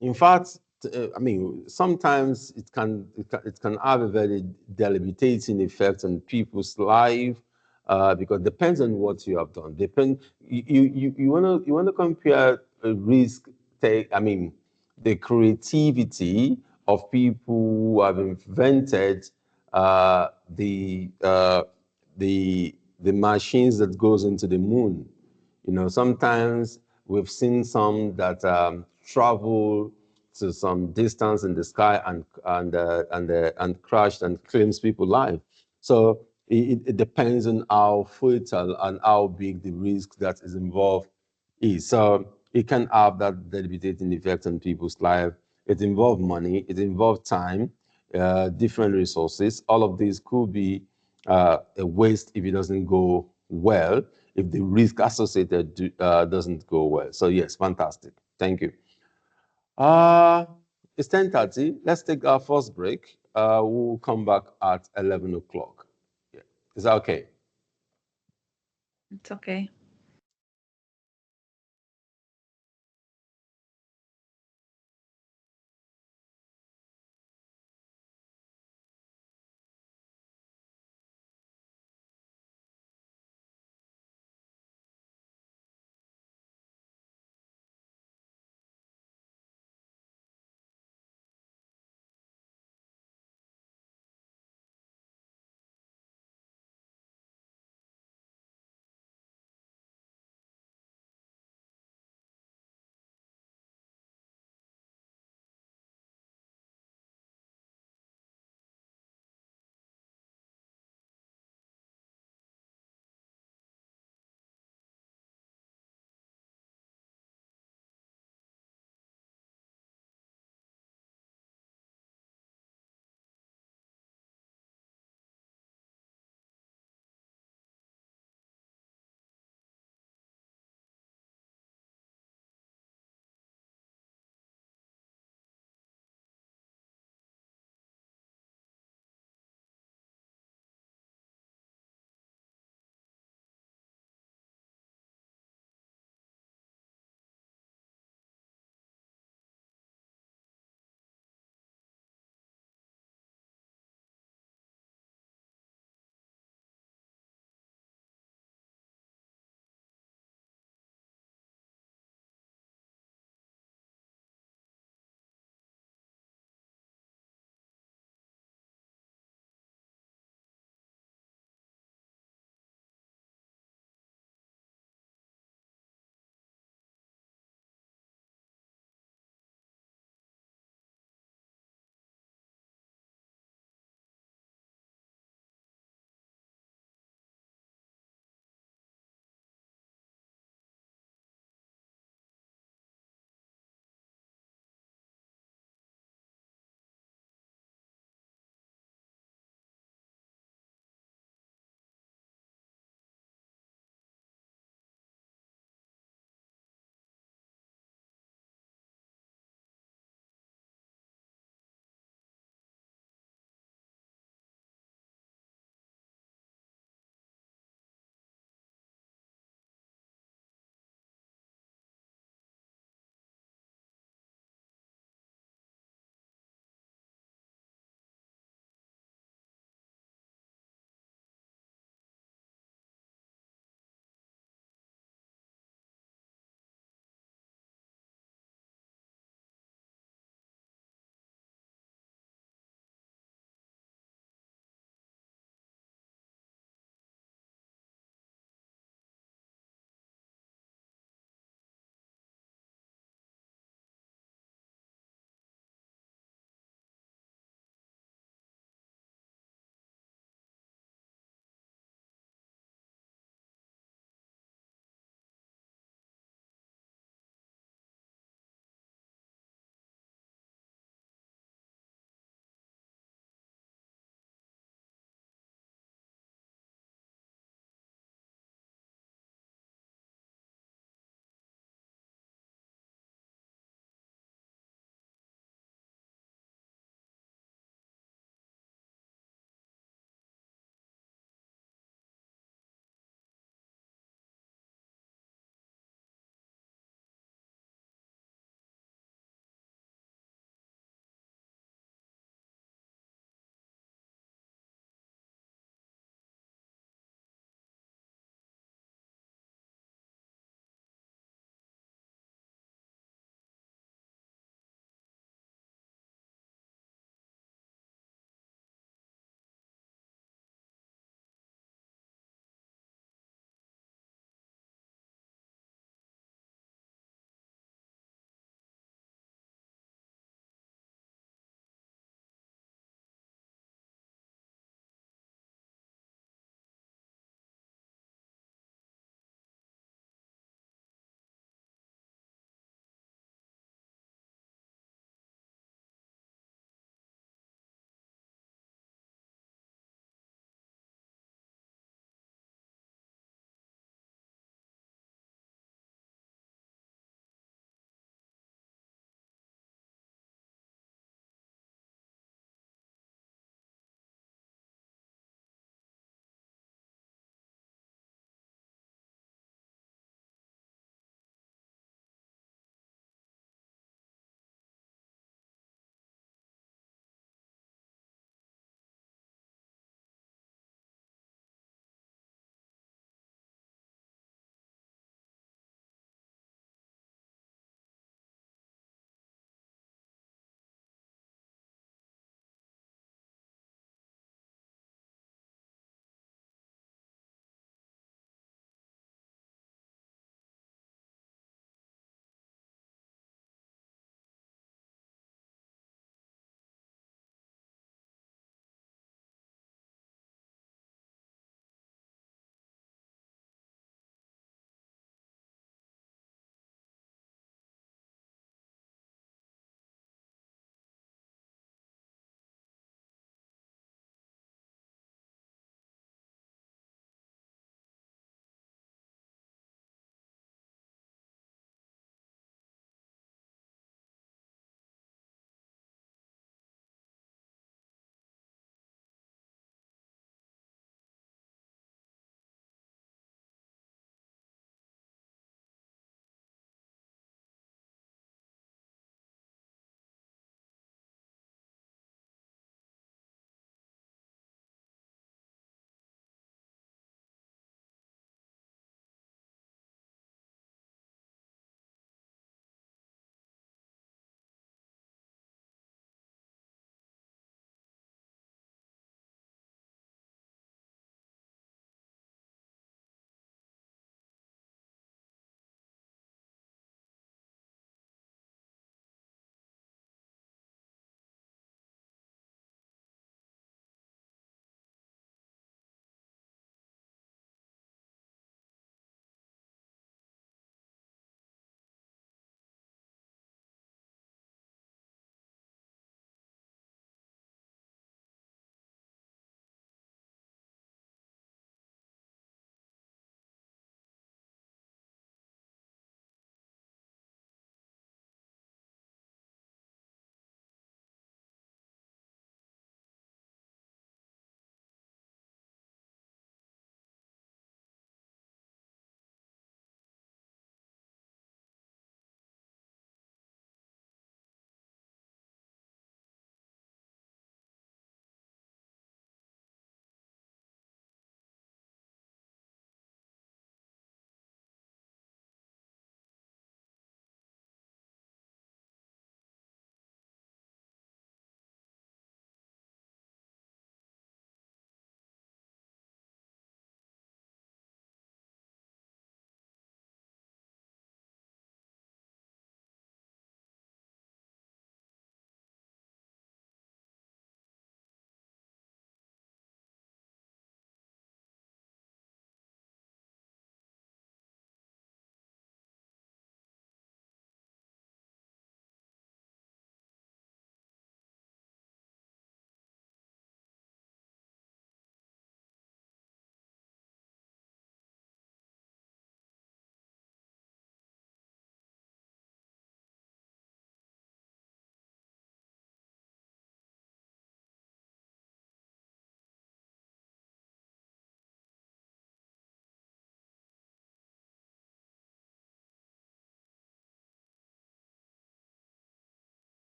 In fact, I mean, sometimes it can have a very debilitating effect on people's life, because it depends on what you have done. You wanna compare a risk take. I mean, the creativity of people who have invented the machines that goes into the moon. Sometimes we've seen some that travel to some distance in the sky and crashed and claims people life. So it depends on how fatal and how big the risk that is involved is. So it can have that debilitating effect on people's life. It involves money. It involves time, different resources. All of these could be a waste if it doesn't go well, if the risk associated doesn't go well. So yes, fantastic. Thank you. It's 10:30. Let's take our first break. We'll come back at 11 o'clock. Yeah. Is that okay? It's okay.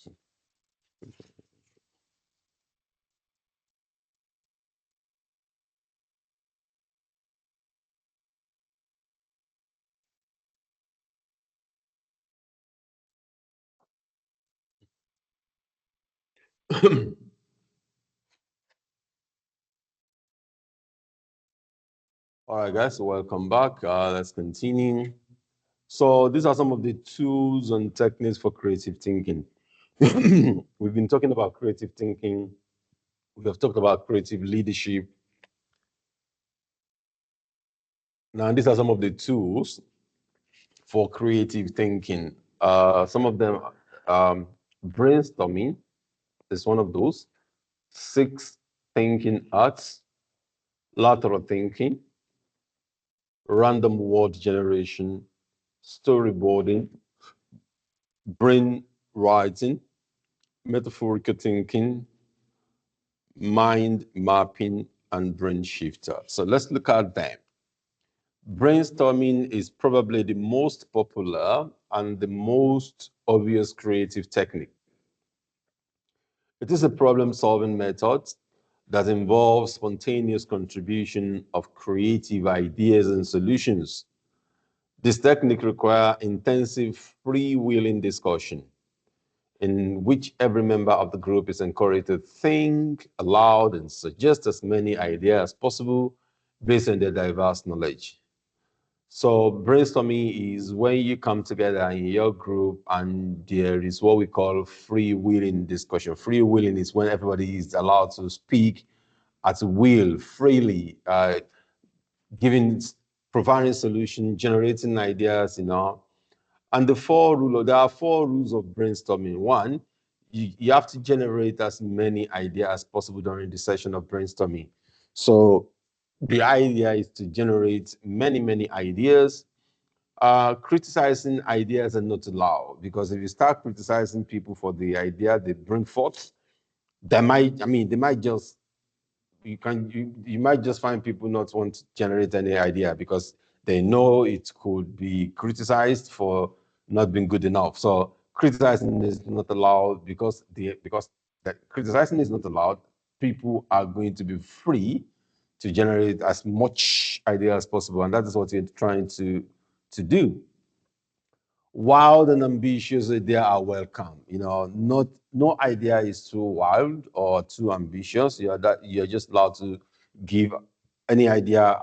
All right, guys, welcome back. Let's continue. So these are some of the tools and techniques for creative thinking. We've been talking about creative thinking. We have talked about creative leadership. Now, these are some of the tools for creative thinking. Some of them, brainstorming is one of those. 6 thinking arts, lateral thinking, random word generation, storyboarding, brain writing, metaphorical thinking, mind mapping, and brain shifter. So let's look at them. Brainstorming is probably the most popular and the most obvious creative technique. It is a problem-solving method that involves spontaneous contribution of creative ideas and solutions. This technique requires intensive freewheeling discussion in which every member of the group is encouraged to think aloud and suggest as many ideas as possible based on their diverse knowledge. So brainstorming is when you come together in your group and there is what we call freewheeling discussion. Freewheeling is when everybody is allowed to speak at will, freely, giving, providing solutions, generating ideas, And there are 4 rules of brainstorming. One, you have to generate as many ideas as possible during the session of brainstorming. So the idea is to generate many ideas. Criticizing ideas are not allowed, because if you start criticizing people for the idea they bring forth, they might just you might just find people not want to generate any idea because they know it could be criticized for not being good enough. So criticizing is not allowed because criticizing is not allowed. People are going to be free to generate as much idea as possible, and that is what you're trying to do. Wild and ambitious idea are welcome. No idea is too wild or too ambitious. You're just allowed to give any idea,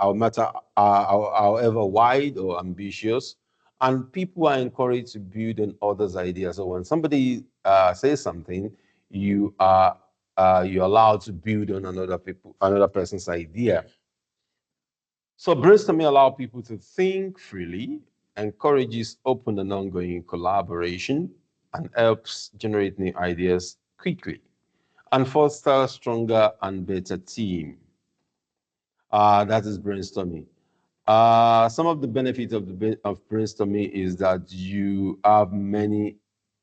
however wide or ambitious. And people are encouraged to build on others' ideas. So when somebody says something, you're allowed to build on another person's idea. So brainstorming allows people to think freely, encourages open and ongoing collaboration, and helps generate new ideas quickly, and foster stronger and better team. That is brainstorming. Some of the benefits of brainstorming is that you have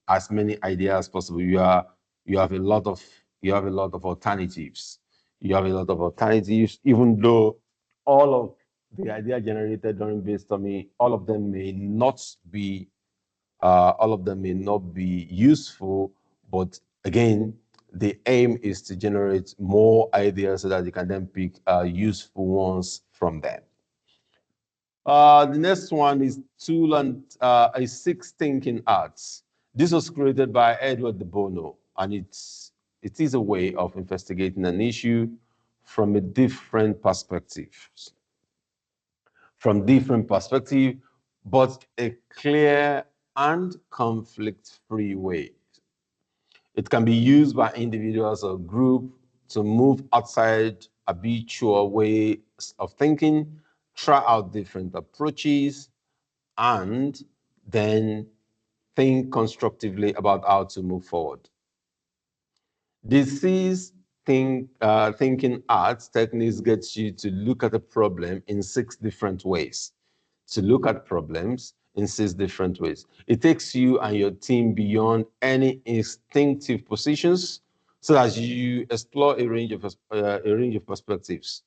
as many ideas as possible. You have a lot of alternatives. You have a lot of alternatives, even though all of the idea generated during brainstorming, all of them may not be useful, but again, the aim is to generate more ideas so that you can then pick useful ones from them. The next one is tool and a 6 thinking arts. This was created by Edward de Bono, and it is a way of investigating an issue from a different perspective. But a clear and conflict-free way. It can be used by individuals or group to move outside habitual ways of thinking, try out different approaches, and then think constructively about how to move forward. Thinking arts techniques gets you to look at a problem in 6 different ways. To look at problems in 6 different ways. It takes you and your team beyond any instinctive positions so that you explore a range of perspectives.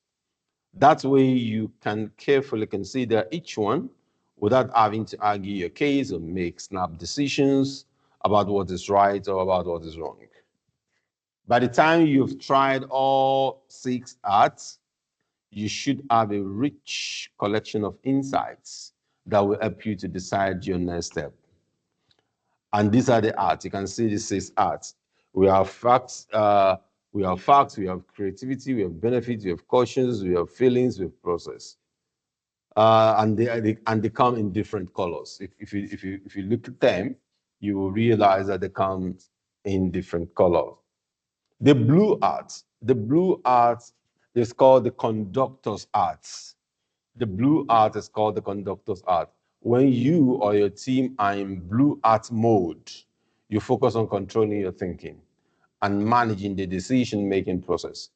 That way you can carefully consider each one without having to argue your case or make snap decisions. about what is right or about what is wrong. By the time you've tried all 6 arts, you should have a rich collection of insights that will help you to decide your next step. And these are the arts. You can see the 6 arts. We have facts, we have creativity, we have benefits, we have cautions, we have feelings, we have process. And they come in different colors. If you look at them, you will realize that they come in different colors. The blue art is called the conductor's arts. The blue art is called the conductor's art. When you or your team are in blue art mode, you focus on controlling your thinking and managing the decision-making process.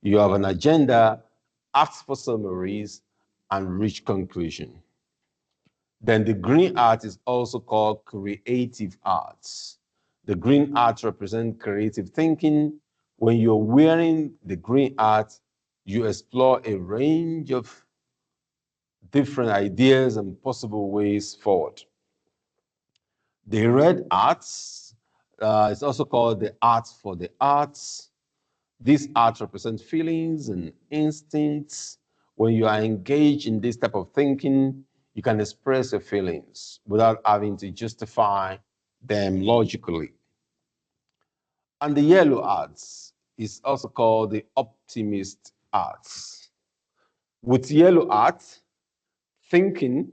You have an agenda, ask for summaries, and reach conclusion. Then the green art is also called creative arts. The green art represents creative thinking. When you're wearing the green art, you explore a range of different ideas and possible ways forward. The red arts is also called the arts for the arts. This art represents feelings and instincts. When you are engaged in this type of thinking, you can express your feelings without having to justify them logically. And the yellow arts is also called the optimist arts. With yellow art, thinking,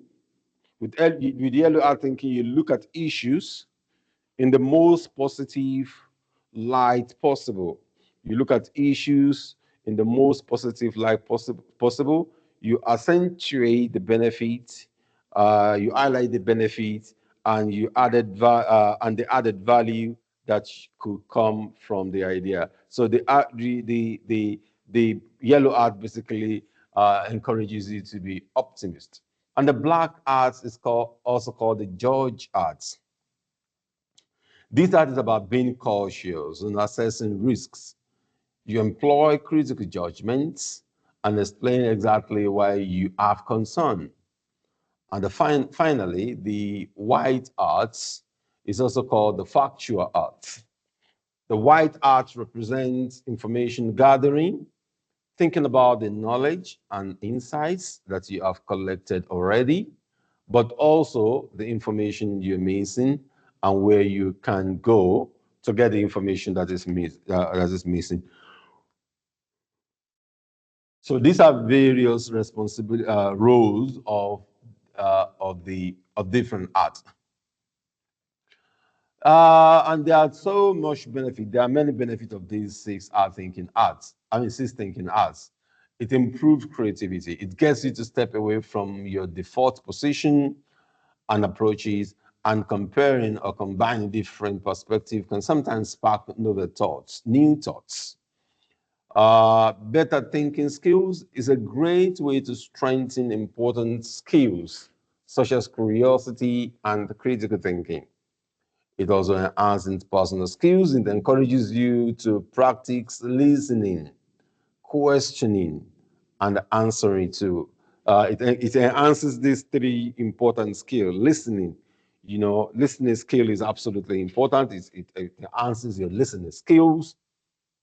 with yellow art thinking, you look at issues in the most positive light possible. You look at issues in the most positive light possible. You accentuate the benefit, you highlight the benefit, and you and the added value that could come from the idea. So the yellow art basically encourages you to be optimist. And the black arts is also called the judge arts. This art is about being cautious and assessing risks. You employ critical judgments and explain exactly why you have concern. And finally, the white arts is also called the factual arts. The white art represents information gathering, thinking about the knowledge and insights that you have collected already, but also the information you're missing and where you can go to get the information that is missing. So these are various responsibility roles of different arts. And there are so much benefit. There are many benefits of these 6 thinking arts. 6 thinking arts. It improves creativity. It gets you to step away from your default position and approaches, and comparing or combining different perspectives can sometimes spark novel thoughts, new thoughts. Better thinking skills is a great way to strengthen important skills, such as curiosity and critical thinking. It also enhances personal skills. It encourages you to practice listening, questioning, and answering too. It enhances these 3 important skills. Listening, listening skill is absolutely important. It enhances your listening skills,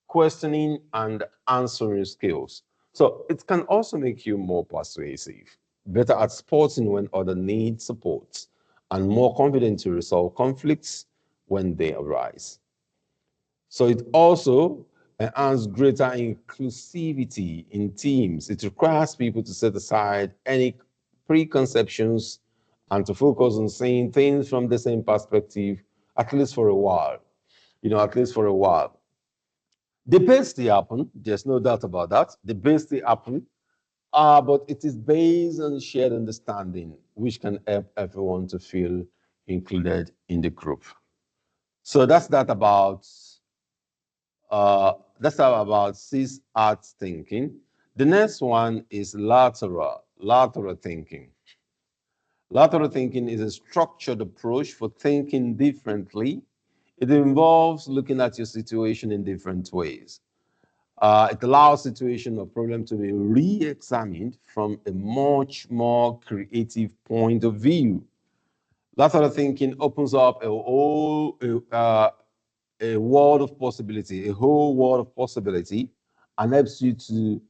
questioning, and answering skills. So it can also make you more persuasive, better at spotting when others need support, and more confident to resolve conflicts when they arise. So it also enhances greater inclusivity in teams. It requires people to set aside any preconceptions and to focus on seeing things from the same perspective, at least for a while. At least for a while. Debates still happen. There's no doubt about that. Debates still happen. But it is based on shared understanding, which can help everyone to feel included in the group. So that's about 6 arts thinking. The next one is lateral thinking. Lateral thinking is a structured approach for thinking differently. It involves looking at your situation in different ways. It allows situation or problem to be re-examined from a much more creative point of view. Lateral thinking opens up a world of possibility, a whole world of possibility, and helps you to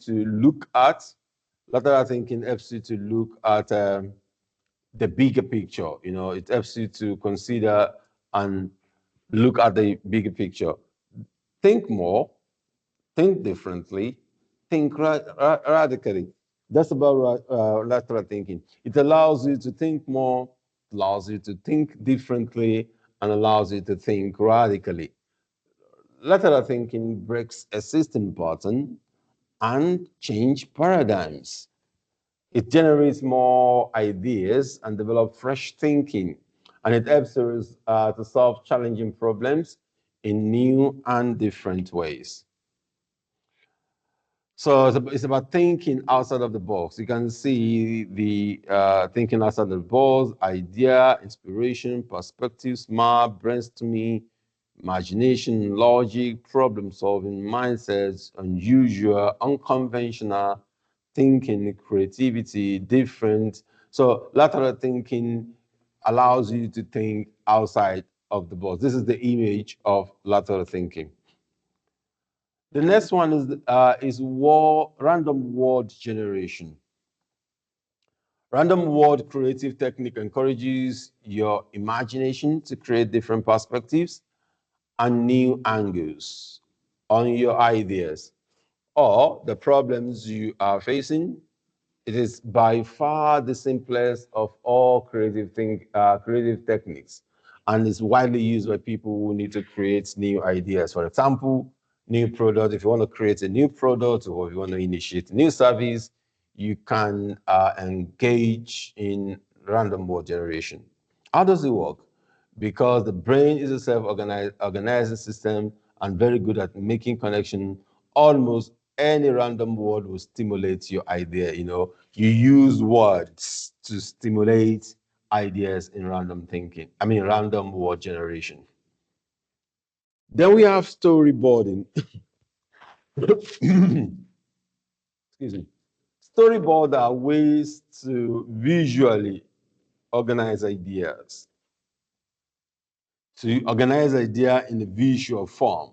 look at. Lateral thinking helps you to look at the bigger picture. You know, it helps you to consider and look at the bigger picture. Think more, think differently, think radically. That's about lateral thinking. It allows you to think more, allows you to think differently, and allows you to think radically. Lateral thinking breaks existing pattern and change paradigms. It generates more ideas and develop fresh thinking, and it helps us to solve challenging problems in new and different ways. So it's about thinking outside of the box. You can see the thinking outside the box, idea, inspiration, perspective, smart, brainstorming, imagination, logic, problem solving, mindsets, unusual, unconventional thinking, creativity, different. So lateral thinking allows you to think outside of the box. This is the image of lateral thinking. The next one is random word generation. Random word creative technique encourages your imagination to create different perspectives and new angles on your ideas or the problems you are facing. It is by far the simplest of all creative techniques, and is widely used by people who need to create new ideas. For example, new product. If you want to create a new product or if you want to initiate a new service, you can engage in random word generation. How does it work? Because the brain is a self-organizing system and very good at making connection. Almost any random word will stimulate your idea. You know, you use words to stimulate ideas in random thinking. I mean, random word generation. Then we have storyboarding. Excuse me. Storyboard are ways to visually organize ideas. To organize idea in a visual form.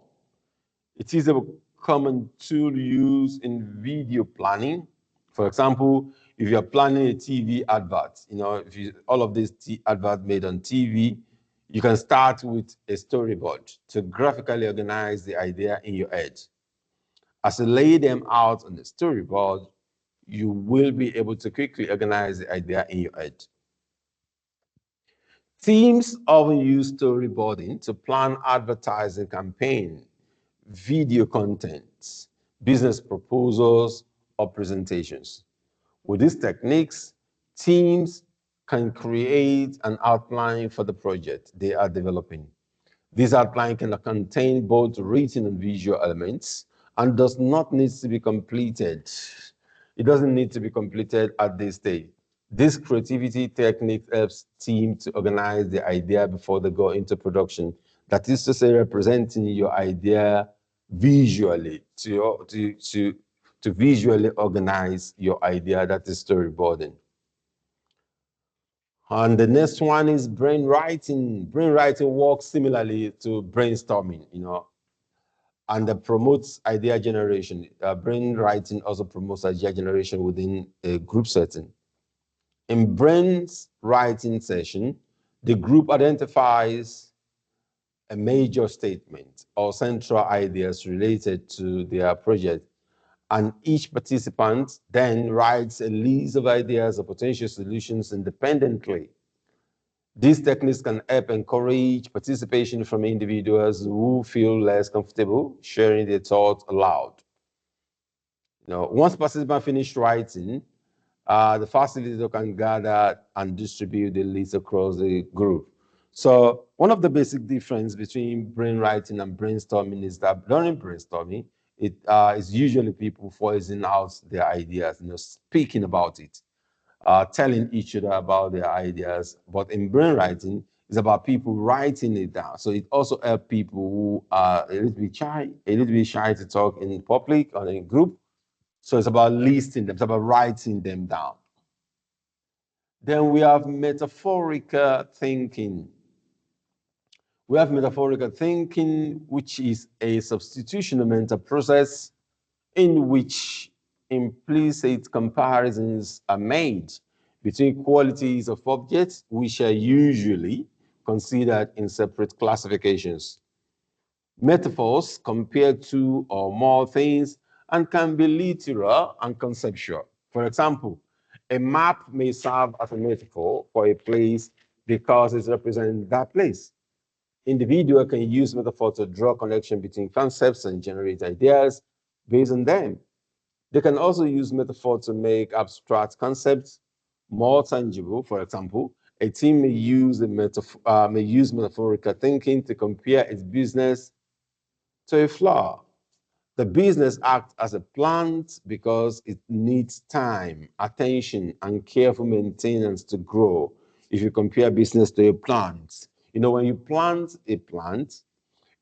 It is a common tool used in video planning. For example, if you're planning a TV advert, you know, all of these adverts made on TV, you can start with a storyboard to graphically organize the idea in your head. As you lay them out on the storyboard, you will be able to quickly organize the idea in your head. Teams often use storyboarding to plan advertising campaigns, video content, business proposals, or presentations. With these techniques, teams can create an outline for the project they are developing. This outline can contain both written and visual elements and does not need to be completed. It doesn't need to be completed at this stage. This creativity technique helps teams to organize the idea before they go into production. That is to say, representing your idea visually to visually organize your idea. That is storyboarding. And the next one is brainwriting. Brainwriting works similarly to brainstorming, you know, and it promotes idea generation. Brainwriting also promotes idea generation within a group setting. In brainwriting session, the group identifies a major statement or central ideas related to their project, and each participant then writes a list of ideas or potential solutions independently. These techniques can help encourage participation from individuals who feel less comfortable sharing their thoughts aloud. You know, once participants finish writing, the facilitator can gather and distribute the list across the group. So one of the basic difference between brainwriting and brainstorming is that during brainstorming, it is usually people voicing out their ideas, you know, speaking about it, telling each other about their ideas. But in brainwriting, it's about people writing it down. So it also helps people who are a little bit shy to talk in public or in group. So it's about listing them, it's about writing them down. Then we have metaphorical thinking. We have metaphorical thinking, which is a substitution mental process in which implicit comparisons are made between qualities of objects which are usually considered in separate classifications. Metaphors compare two or more things and can be literal and conceptual. For example, a map may serve as a metaphor for a place because it represents that place. Individual can use metaphor to draw connection between concepts and generate ideas based on them. They can also use metaphor to make abstract concepts more tangible. For example, a team may use metaphorical thinking to compare its business to a flower. The business acts as a plant because it needs time, attention, and careful maintenance to grow. If you compare business to a plant, when you plant a plant,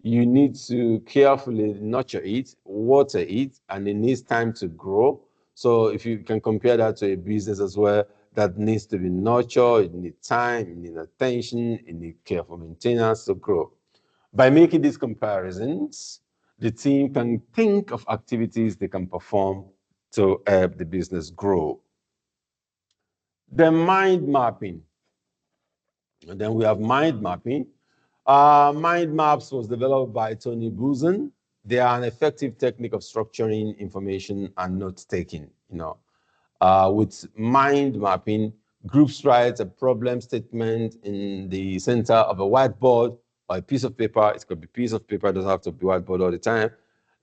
you need to carefully nurture it, water it, and it needs time to grow. So if you can compare that to a business as well, that needs to be nurtured, it needs time, it needs attention, it needs careful maintenance to grow. By making these comparisons, the team can think of activities they can perform to help the business grow. Then mind mapping. And then we have mind mapping. Mind maps was developed by Tony Buzan. They are an effective technique of structuring information and note-taking. With mind mapping, groups write a problem statement in the center of a whiteboard or a piece of paper. It could be a piece of paper, it doesn't have to be whiteboard all the time.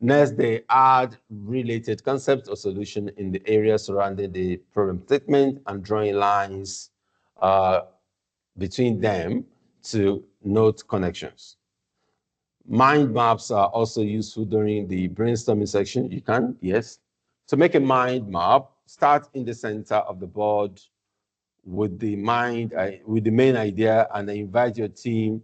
Next, they add related concepts or solution in the area surrounding the problem statement and drawing lines between them to note connections. Mind maps are also useful during the brainstorming section. You can, yes. To make a mind map, start in the center of the board with the main idea, and then invite your team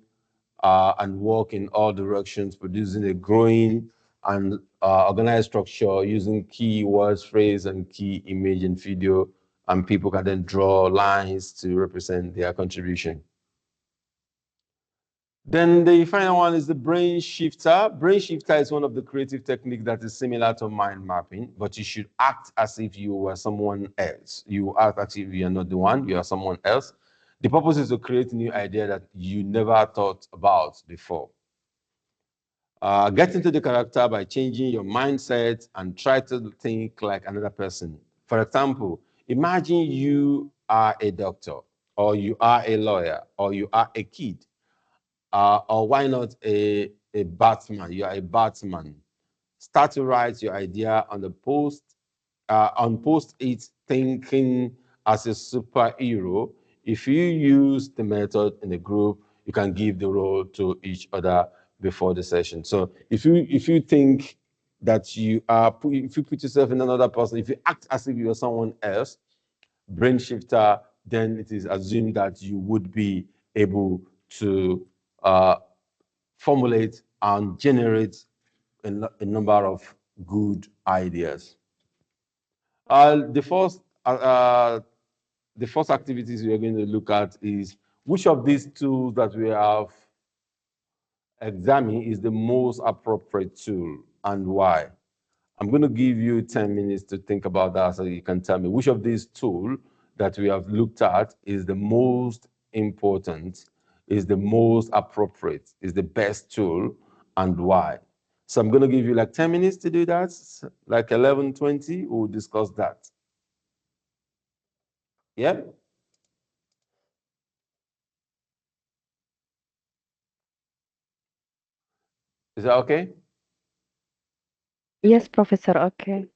and work in all directions, producing a growing and organized structure using key words, phrase, and key image and video, and people can then draw lines to represent their contribution. Then the final one is the brain shifter. Brain shifter is one of the creative techniques that is similar to mind mapping, but you should act as if you were someone else. You act as if you are not the one, you are someone else. The purpose is to create a new idea that you never thought about before. Get into the character by changing your mindset and try to think like another person. For example, imagine you are a doctor, or you are a lawyer, or you are a kid. Or why not a Batman? You are a Batman. Start to write your idea on the post-it, thinking as a superhero. If you use the method in the group, you can give the role to each other before the session. So if you think that if you put yourself in another person, if you act as if you are someone else, brain shifter, then it is assumed that you would be able to formulate and generate a number of good ideas. The first activities we are going to look at is which of these tools that we have examined is the most appropriate tool and why. I'm going to give you 10 minutes to think about that so you can tell me which of these tools that we have looked at is the most important, is the most appropriate, is the best tool, and why. So I'm going to give you like 10 minutes to do that, like 11:20, we'll discuss that. Yeah? Is that okay? Yes, Professor, okay.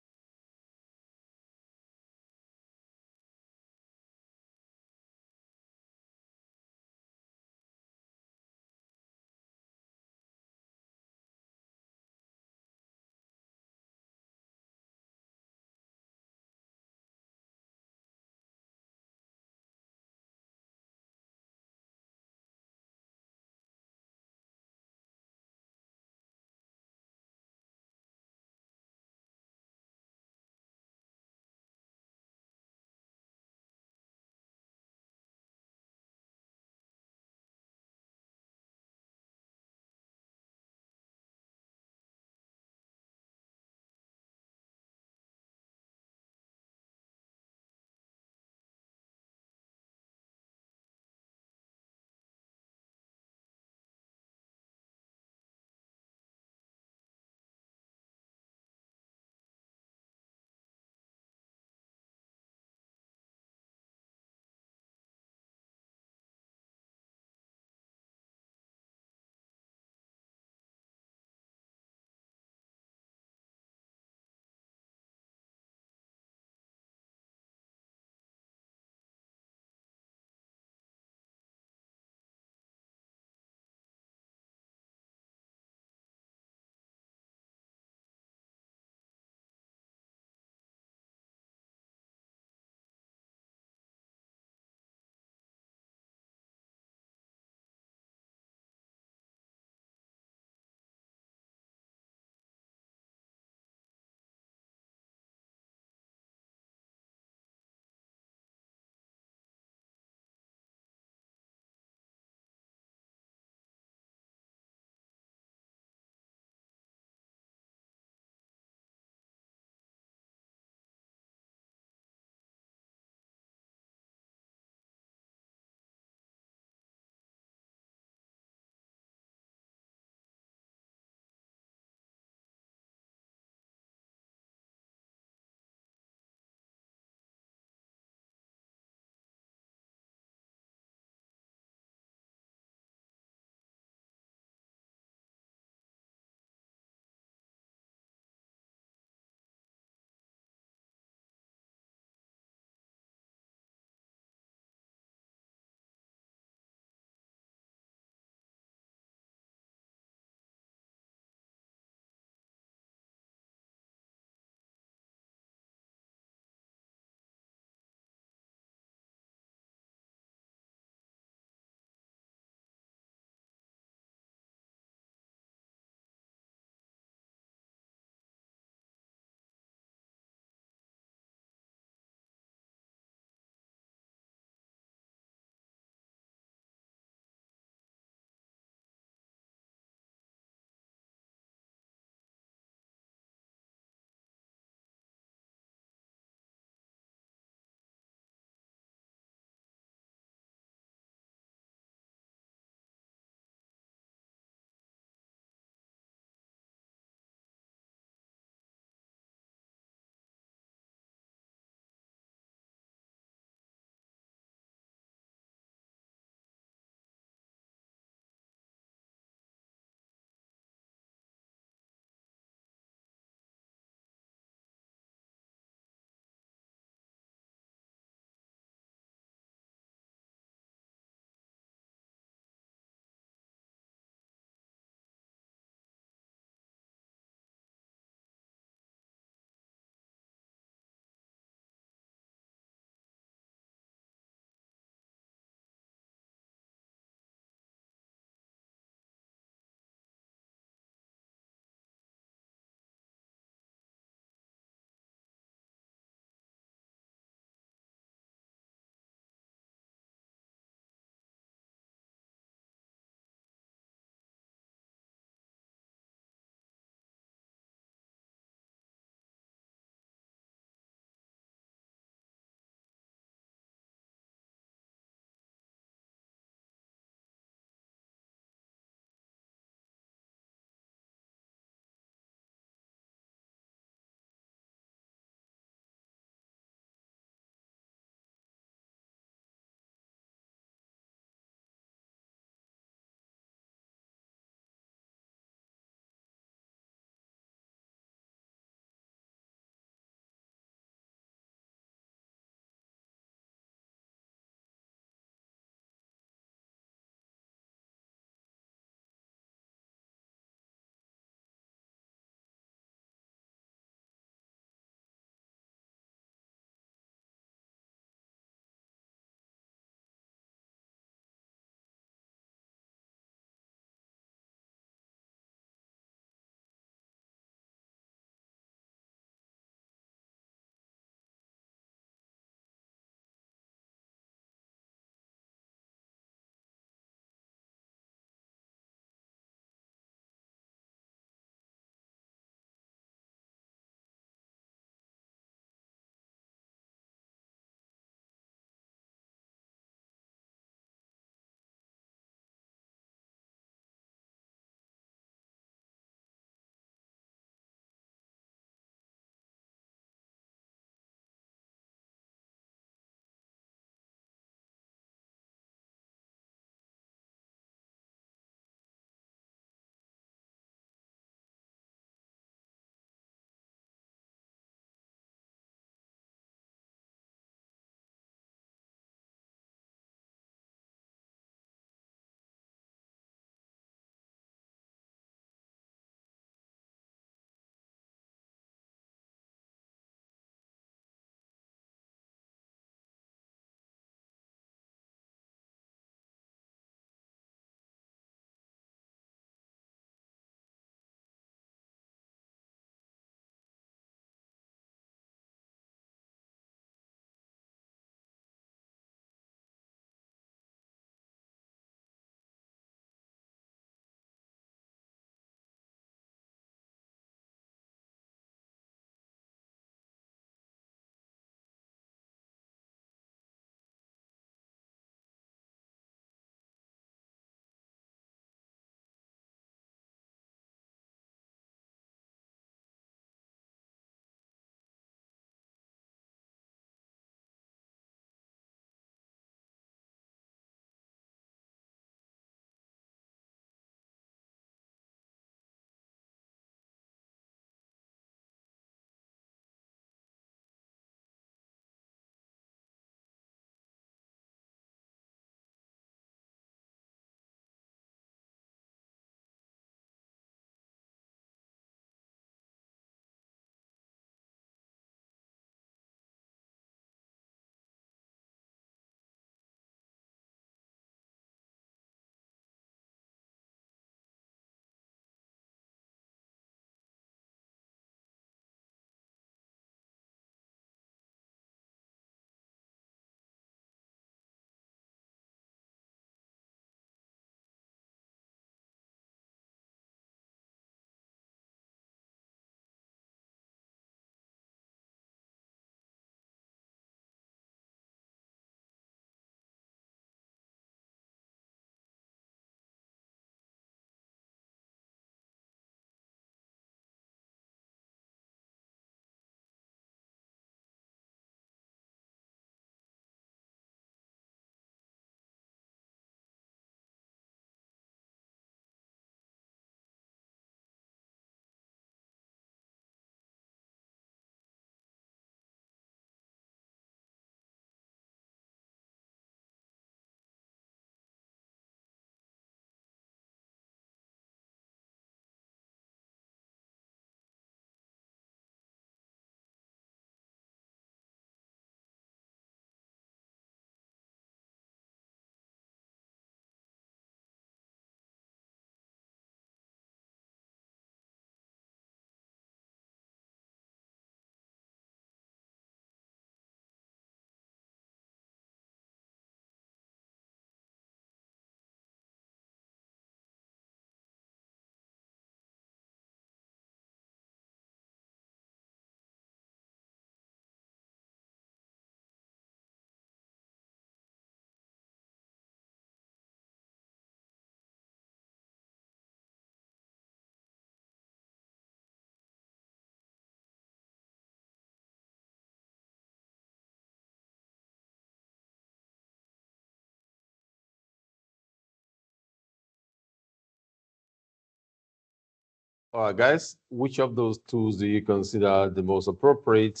All right, guys, which of those tools do you consider the most appropriate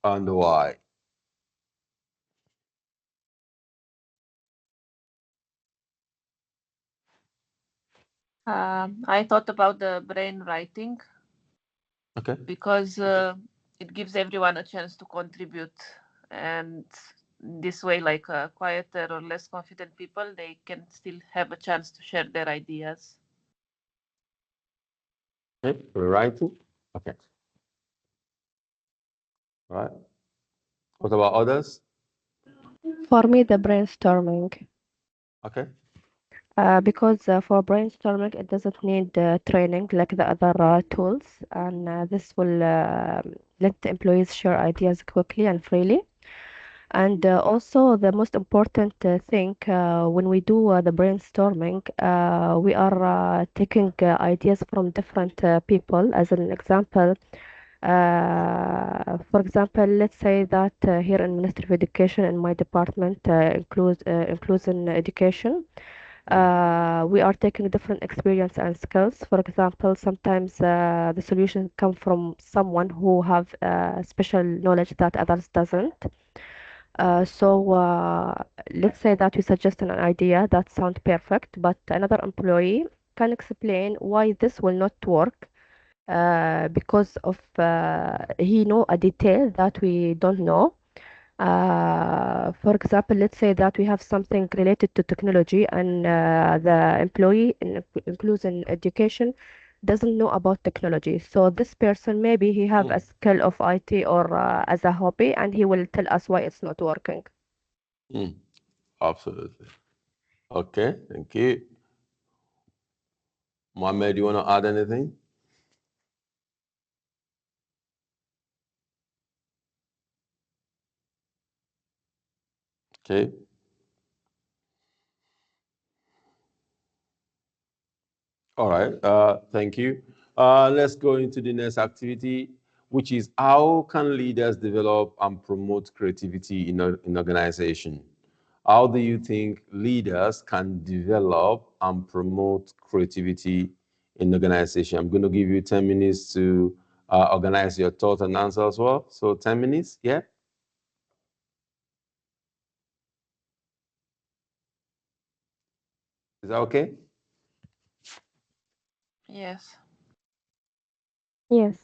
and why? I thought about the brain writing. Okay. Because it gives everyone a chance to contribute, and this way, like quieter or less confident people, they can still have a chance to share their ideas. Okay, writing. Okay. All right. What about others? For me, the brainstorming. Okay. Because for brainstorming, it doesn't need training like the other tools, and this will let the employees share ideas quickly and freely. And also, the most important thing when we do the brainstorming, we are taking ideas from different people. As an example, for example, let's say that here in Ministry of Education, in my department, includes in education. We are taking different experience and skills. For example, sometimes the solution come from someone who have special knowledge that others doesn't. So let's say that we suggest an idea that sounds perfect, but another employee can explain why this will not work because of he know a detail that we don't know. For example, let's say that we have something related to technology and the employee includes in education doesn't know about technology. So this person maybe he have a skill of IT or as a hobby and he will tell us why it's not working. Absolutely. Okay, thank you. Mohammed, you want to add anything? Okay. All right. Thank you. Let's go into the next activity, which is how can leaders develop and promote creativity in organization? How do you think leaders can develop and promote creativity in organization? I'm going to give you 10 minutes to organize your thought and answer as well. So 10 minutes, yeah? Is that okay? Yes. Yes.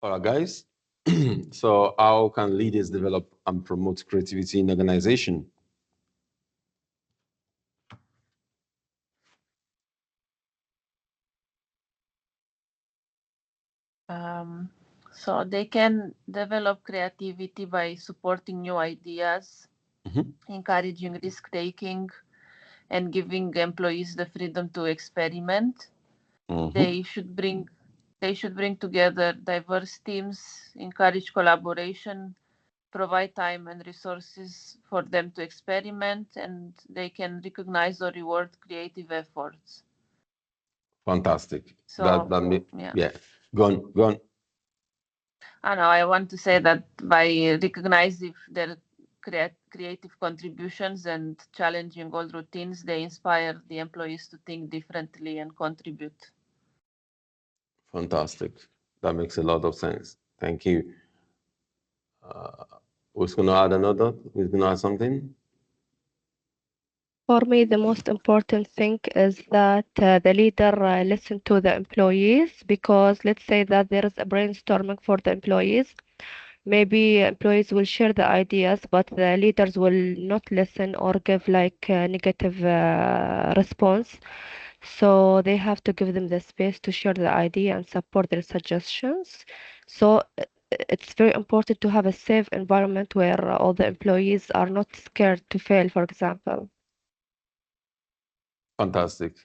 All right, guys. So how can leaders develop and promote creativity in organization? So they can develop creativity by supporting new ideas, encouraging risk taking, and giving employees the freedom to experiment. They should bring together diverse teams, encourage collaboration, provide time and resources for them to experiment, and they can recognize or reward creative efforts. Fantastic. So, yeah. Go on. I want to say that by recognizing their creative contributions and challenging old routines, they inspire the employees to think differently and contribute. Fantastic. That makes a lot of sense. Thank you. Who's going to add another? Who's going to add something? For me, the most important thing is that the leader listen to the employees, because let's say that there is a brainstorming for the employees. Maybe employees will share the ideas, but the leaders will not listen or give like a negative response. So they have to give them the space to share the idea and support their suggestions. So it's very important to have a safe environment where all the employees are not scared to fail, for example. Fantastic.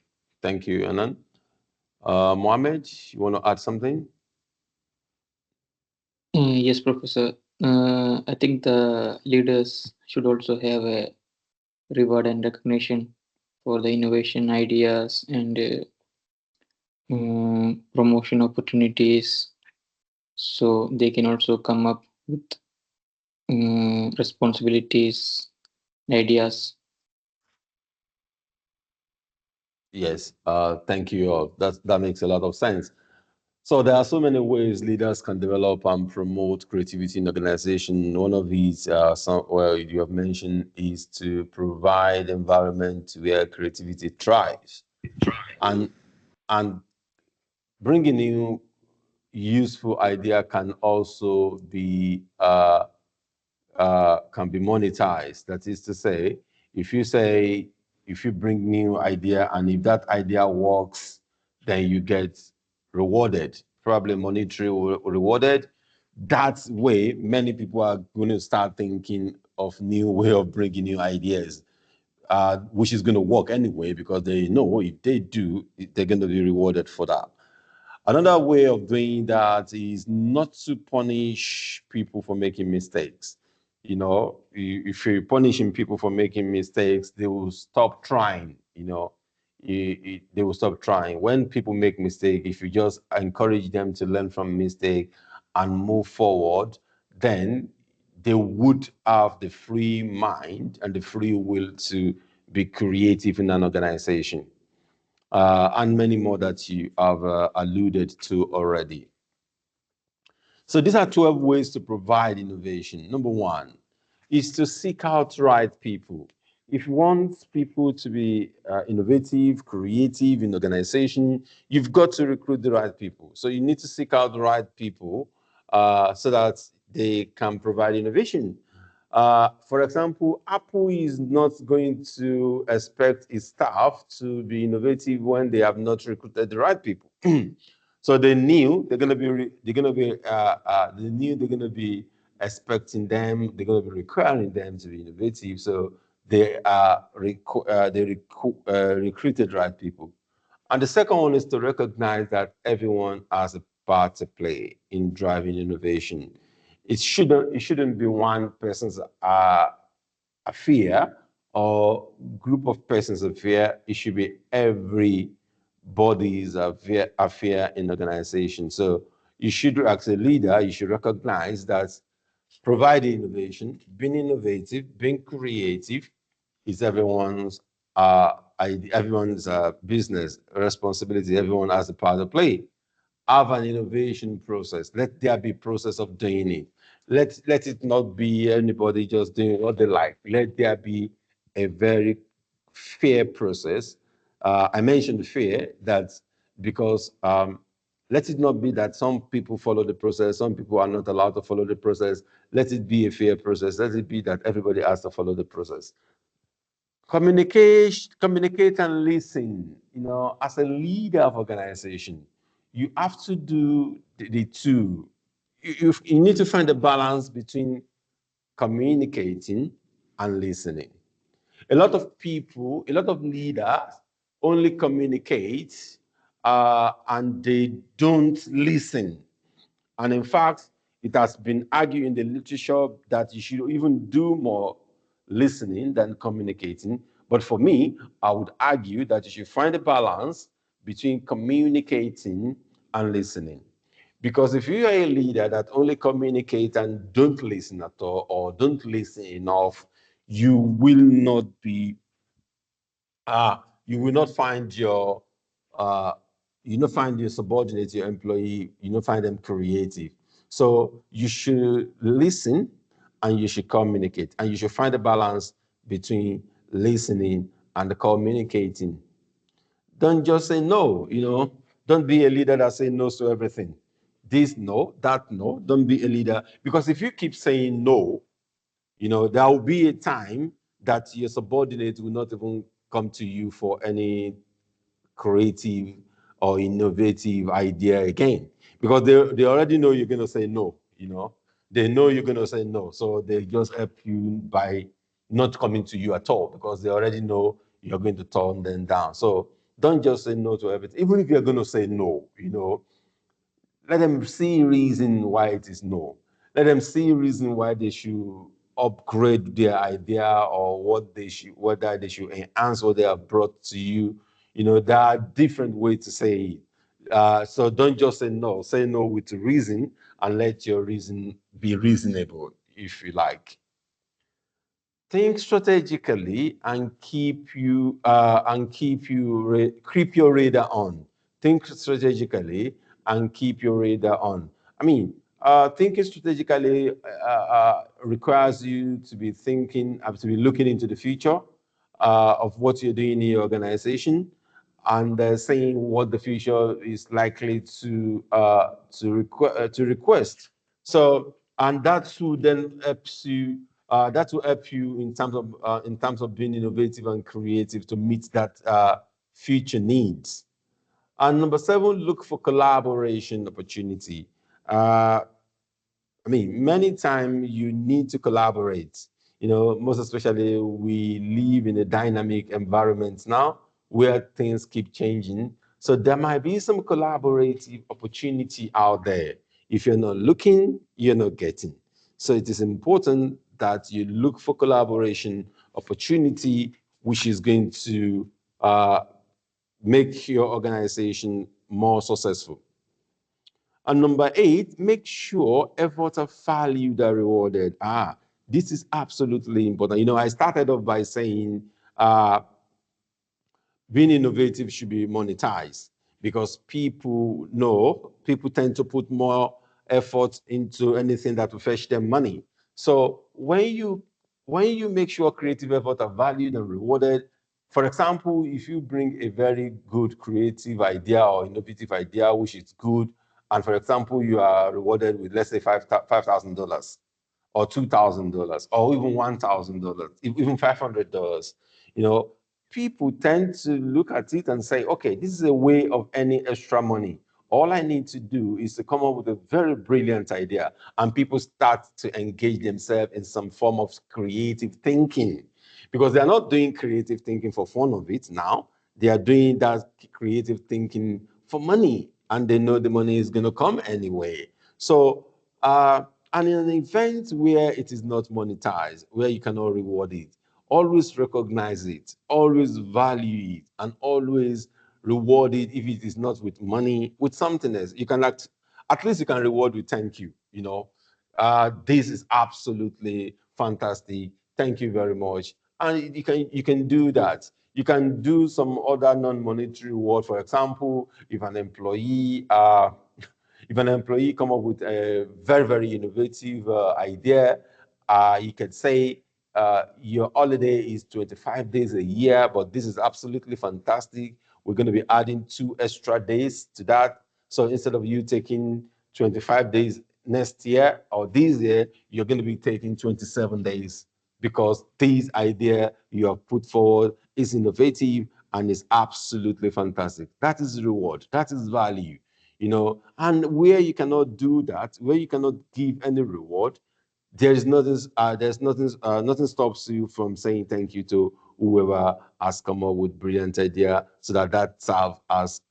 Thank you, Anand. Mohammed, you want to add something? Yes, Professor. I think the leaders should also have a reward and recognition for the innovation ideas and promotion opportunities, so they can also come up with responsibilities, ideas. Yes. Thank you all. That makes a lot of sense. So there are so many ways leaders can develop and promote creativity in organization. One of these, you have mentioned, is to provide environment where creativity thrives, and bringing in useful idea can also be can be monetized. That is to say, if you bring new idea and if that idea works, then you get rewarded, probably monetary rewarded. That way, many people are going to start thinking of new way of bringing new ideas, which is going to work anyway because they know if they do, they're going to be rewarded for that. Another way of doing that is not to punish people for making mistakes. You know, if you're punishing people for making mistakes, they will stop trying. You know, they will stop trying. When people make mistakes, if you just encourage them to learn from mistake and move forward, then they would have the free mind and the free will to be creative in an organization. And many more that you have alluded to already. So these are 12 ways to provide innovation. Number one is to seek out right people. If you want people to be innovative, creative in organization, you've got to recruit the right people. So you need to seek out the right people so that they can provide innovation. For example, Apple is not going to expect its staff to be innovative when they have not recruited the right people. So they knew they're going to be expecting them. They're going to be requiring them to be innovative. So they recruited right people. And the second one is to recognize that everyone has a part to play in driving innovation. It shouldn't be one person's affair or group of persons affair. It should be everybody's affair in the organization. So you should, as a leader, you should recognize that providing innovation, being innovative, being creative is everyone's business responsibility. Everyone has a part to play. Have an innovation process. Let there be process of doing it. Let it not be anybody just doing what they like. Let there be a very fair process. I mentioned fair, that's because Let it not be that some people follow the process, some people are not allowed to follow the process. Let it be a fair process. Let it be that everybody has to follow the process. Communicate and listen. You know, as a leader of organization, you have to do the two. You need to find a balance between communicating and listening. A lot of people, a lot of leaders only communicate and they don't listen. And in fact, it has been argued in the literature that you should even do more listening than communicating. But for me, I would argue that you should find a balance between communicating and listening. Because if you are a leader that only communicates and don't listen at all, or don't listen enough, you will not be you will not find your you not find your subordinate, your employee, you not find them creative. So you should listen and you should communicate, and you should find a balance between listening and communicating. Don't just say no, you know. Don't be a leader that say no to everything. This no, that no. Don't be a leader, because if you keep saying no, you know, there will be a time that your subordinate will not even come to you for any creative or innovative idea again, because they already know you're going to say no, you know. They know you're going to say no. So they just help you by not coming to you at all, because they already know you're going to turn them down. So don't just say no to everything. Even if you're going to say no, you know, let them see reason why it is no. Let them see reason why they should upgrade their idea, or what they should, whether they should enhance what they have brought to you. You know, there are different ways to say it. So don't just say no. Say no with reason, and let your reason be reasonable, if you like. Think strategically and keep your radar on. Think strategically and keep your radar on. I mean, thinking strategically requires you to be thinking, to be looking into the future of what you're doing in your organization, and saying what the future is likely to request. So, and that will then helps you. That will help you in terms of being innovative and creative to meet that future needs. And number 7, look for collaboration opportunity. I mean, many times you need to collaborate. You know, most especially we live in a dynamic environment now where things keep changing. So there might be some collaborative opportunity out there. If you're not looking, you're not getting. So it is important that you look for collaboration opportunity, which is going to make your organization more successful. And number 8, make sure efforts are valued and rewarded. This is absolutely important. You know, I started off by saying being innovative should be monetized, because people tend to put more effort into anything that will fetch them money. So when you make sure creative effort are valued and rewarded, for example, if you bring a very good creative idea or innovative idea, which is good, and for example, you are rewarded with, let's say, $5,000 or $2,000 or even $1,000, even $500, you know, people tend to look at it and say, okay, this is a way of earning extra money. All I need to do is to come up with a very brilliant idea, and people start to engage themselves in some form of creative thinking, because they're not doing creative thinking for fun of it now. They are doing that creative thinking for money, and they know the money is going to come anyway. So, and in an event where it is not monetized, where you cannot reward it, always recognize it, always value it, and always reward it. If it is not with money, with something else, you can at least you can reward with thank you. You know, this is absolutely fantastic. Thank you very much. And you can do that. You can do some other non-monetary reward. For example, if an employee come up with a very, very innovative idea, you could say your holiday is 25 days a year, but this is absolutely fantastic. We're going to be adding 2 extra days to that. So instead of you taking 25 days next year or this year, you're going to be taking 27 days because this idea you have put forward is innovative and is absolutely fantastic. That is reward. That is value, and where you cannot do that, where you cannot give any reward, nothing stops you from saying thank you to whoever has come up with brilliant idea, so that serves as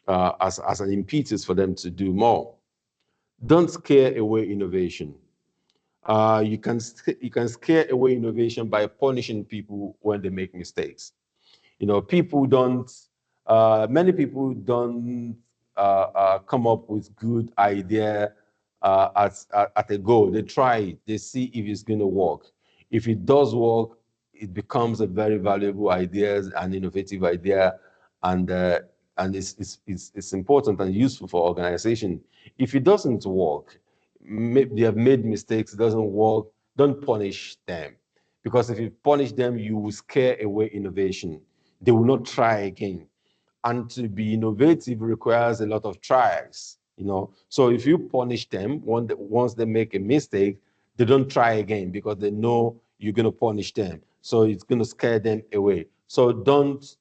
as an impetus for them to do more. Don't scare away innovation. You can scare away innovation by punishing people when they make mistakes. People don't. Many people don't come up with good idea at a goal. They try it. They see if it's going to work. If it does work, it becomes a very valuable idea and innovative idea, and it's important and useful for organization. If it doesn't work, they have made mistakes. It doesn't work. Don't punish them, because if you punish them, you will scare away innovation. They will not try again. And to be innovative requires a lot of tries, So if you punish them once they make a mistake, they don't try again because they know you're going to punish them. So it's going to scare them away. So don't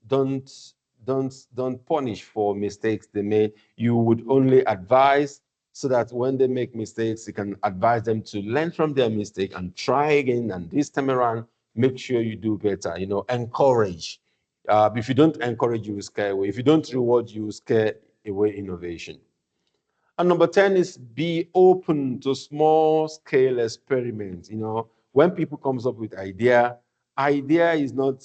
punish for mistakes they made. You would only advise, so that when they make mistakes, you can advise them to learn from their mistake and try again. And this time around, make sure you do better. Encourage. If you don't encourage, you will scare away. If you don't reward, you will scare away innovation. And number 10 is be open to small scale experiments. When people comes up with idea is not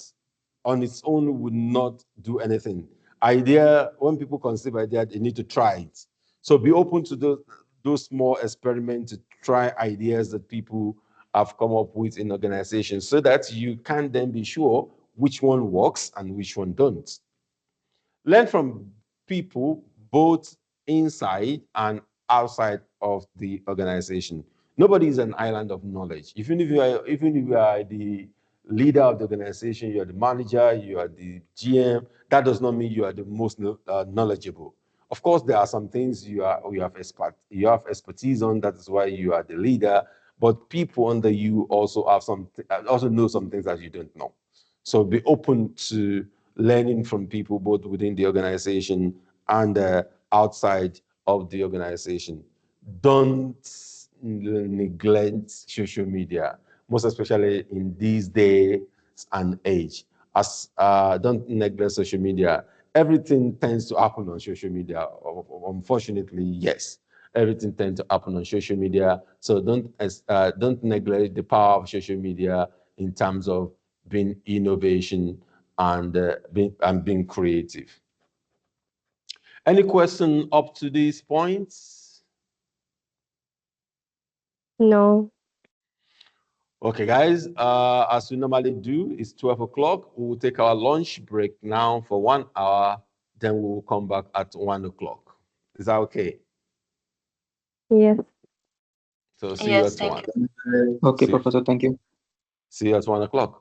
on its own would not do anything. When people conceive idea, they need to try it. So be open to those small experiments, to try ideas that people have come up with in organizations, so that you can then be sure which one works and which one don't. Learn from people both inside and outside of the organization. Nobody is an island of knowledge. Even if you are the leader of the organization, you are the manager, you are the GM, that does not mean you are the most knowledgeable. Of course, there are some things you have expertise on. That is why you are the leader. But people under you also know some things that you don't know. So be open to learning from people both within the organization and outside of the organization. Don't neglect social media, most especially in these days and age. Don't neglect social media. Everything tends to happen on social media. Unfortunately, yes, everything tends to happen on social media. So don't neglect the power of social media in terms of being innovation and being creative. Any question up to these points? No. Okay, guys, as we normally do, it's 12 o'clock. We will take our lunch break now for 1 hour, then we will come back at 1 o'clock. Is that okay? Yes. So see you at 1. Okay, Professor, thank you. See you at 1 o'clock.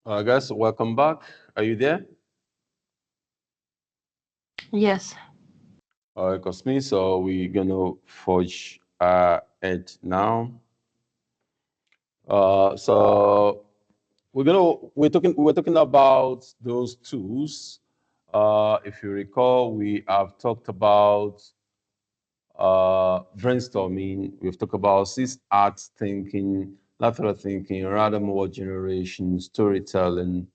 Guys, welcome back. Are you there? Yes. All right, Cosme. So we're gonna forge ahead now. So we're talking about those tools. If you recall, we have talked about brainstorming. We've talked about 6 arts thinking, lateral thinking, random word generation, storytelling,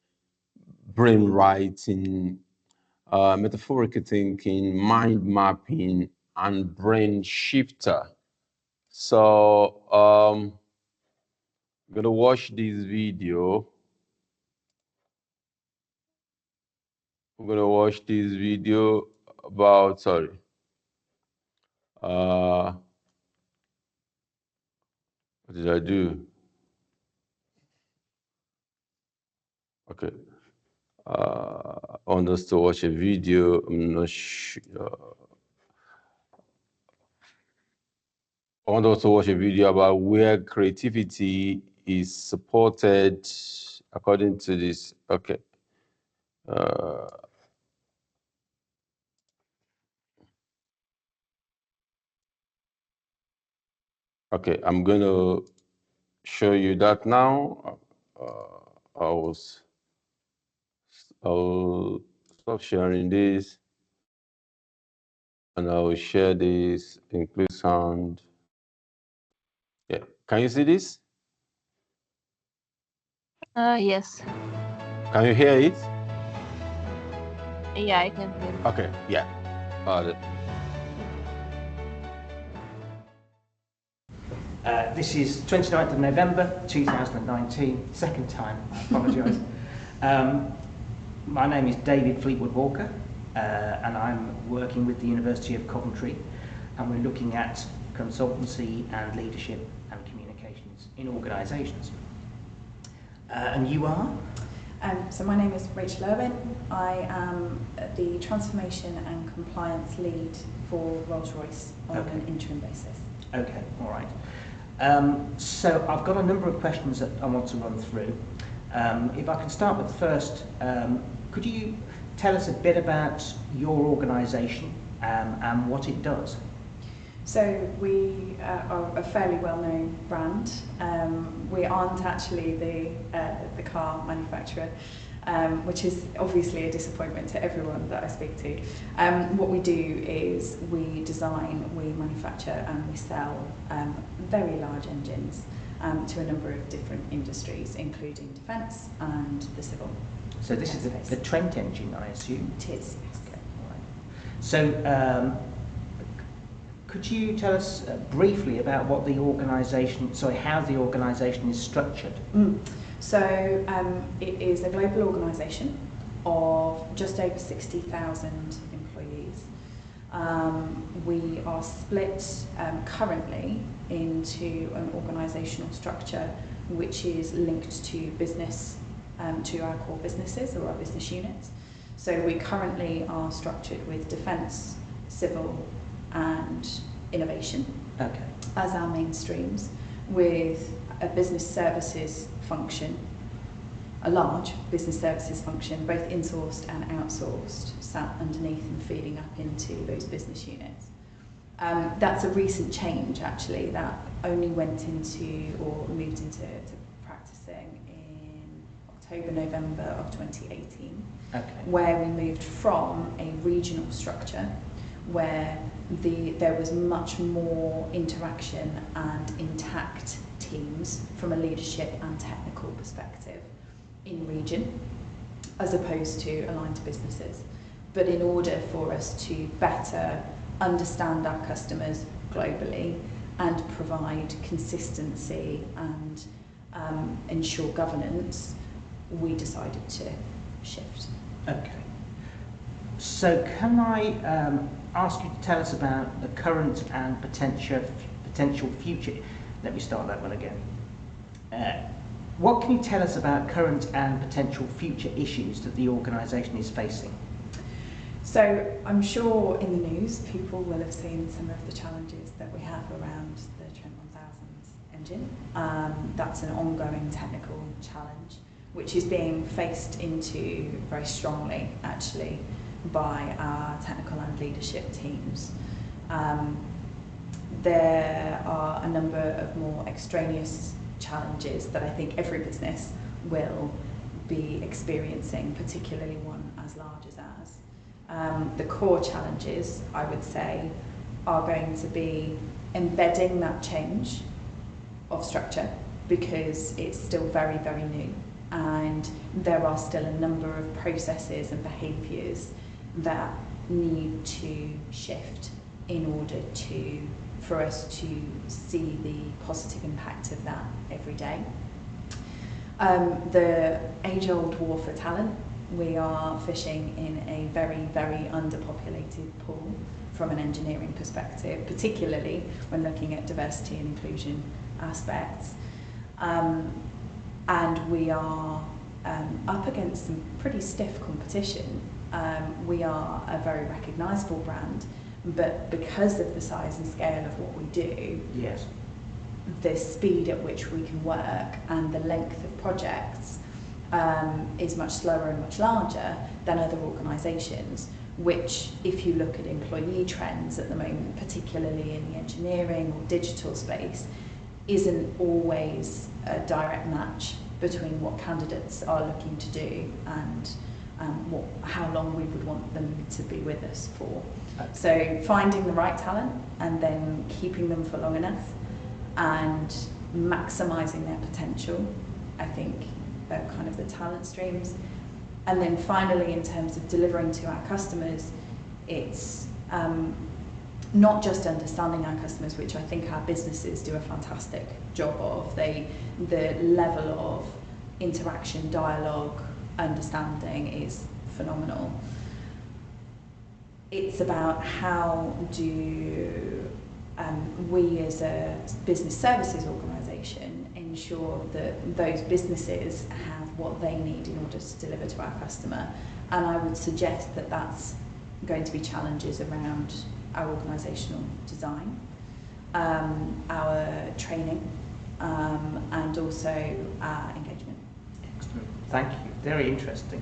brain writing, metaphorical thinking, mind mapping, and brain shifter. So I'm gonna watch this video. I'm gonna watch this video about what did I do? Okay. I want us to watch a video. I'm not sure. I want us to watch a video about where creativity is supported according to this. Okay. Okay, I'm going to show you that now. I'll stop sharing this and I will share this, include sound. Yeah, can you see this? Yes. Can you hear it? Yeah, I can hear you. Okay, yeah. This is 29th of November 2019, second time, I apologise. My name is David Fleetwood Walker and I'm working with the University of Coventry and we're looking at consultancy and leadership and communications in organisations. And you are? So my name is Rachel Irwin. I am the Transformation and Compliance Lead for Rolls-Royce on an interim basis. Okay, all right. So I've got a number of questions that I want to run through. If I can start with the first, could you tell us a bit about your organisation and what it does? So we are a fairly well-known brand. We aren't actually the car manufacturer, which is obviously a disappointment to everyone that I speak to. What we do is we design, we manufacture and we sell very large engines to a number of different industries, including defence and the civil. So this is the Trent engine, I assume? It is, yes. Okay, all right. So could you tell us briefly about what the organisation, how the organisation is structured? So it is a global organisation of just over 60,000 employees. We are split currently into an organisational structure which is linked to business, to our core businesses or our business units. So we currently are structured with defence, civil and innovation as our main streams, with a business services function, a large business services function, both insourced and outsourced, sat underneath and feeding up into those business units. That's a recent change actually that only went into or moved into practicing in October, November of 2018, where we moved from a regional structure where there was much more interaction and intact teams from a leadership and technical perspective in region, as opposed to aligned to businesses. But in order for us to better understand our customers globally and provide consistency and ensure governance, we decided to shift. Okay. So can I ask you to tell us about the current and potential future? Let me start that one again. What can you tell us about current and potential future issues that the organisation is facing? So I'm sure in the news people will have seen some of the challenges that we have around the Trent 1000 engine. That's an ongoing technical challenge which is being faced into very strongly, actually, by our technical and leadership teams. There are a number of more extraneous challenges that I think every business will be experiencing, particularly one as large as ours. The core challenges, I would say, are going to be embedding that change of structure, because it's still very, very new, and there are still a number of processes and behaviours that need to shift in order for us to see the positive impact of that every day. The age-old war for talent, we are fishing in a very, very underpopulated pool from an engineering perspective, particularly when looking at diversity and inclusion aspects. And we are up against some pretty stiff competition. We are a very recognisable brand, but because of the size and scale of what we do, yes, the speed at which we can work and the length of projects is much slower and much larger than other organisations, which, if you look at employee trends at the moment, particularly in the engineering or digital space, isn't always a direct match between what candidates are looking to do and how long we would want them to be with us for. So finding the right talent and then keeping them for long enough and maximising their potential, I think, are kind of the talent streams. And then finally, in terms of delivering to our customers, it's not just understanding our customers, which I think our businesses do a fantastic job of. The level of interaction, dialogue, understanding is phenomenal. It's about how do we as a business services organisation ensure that those businesses have what they need in order to deliver to our customer. And I would suggest that that's going to be challenges around our organisational design, our training, and also our engagement. Excellent. Thank you. Very interesting.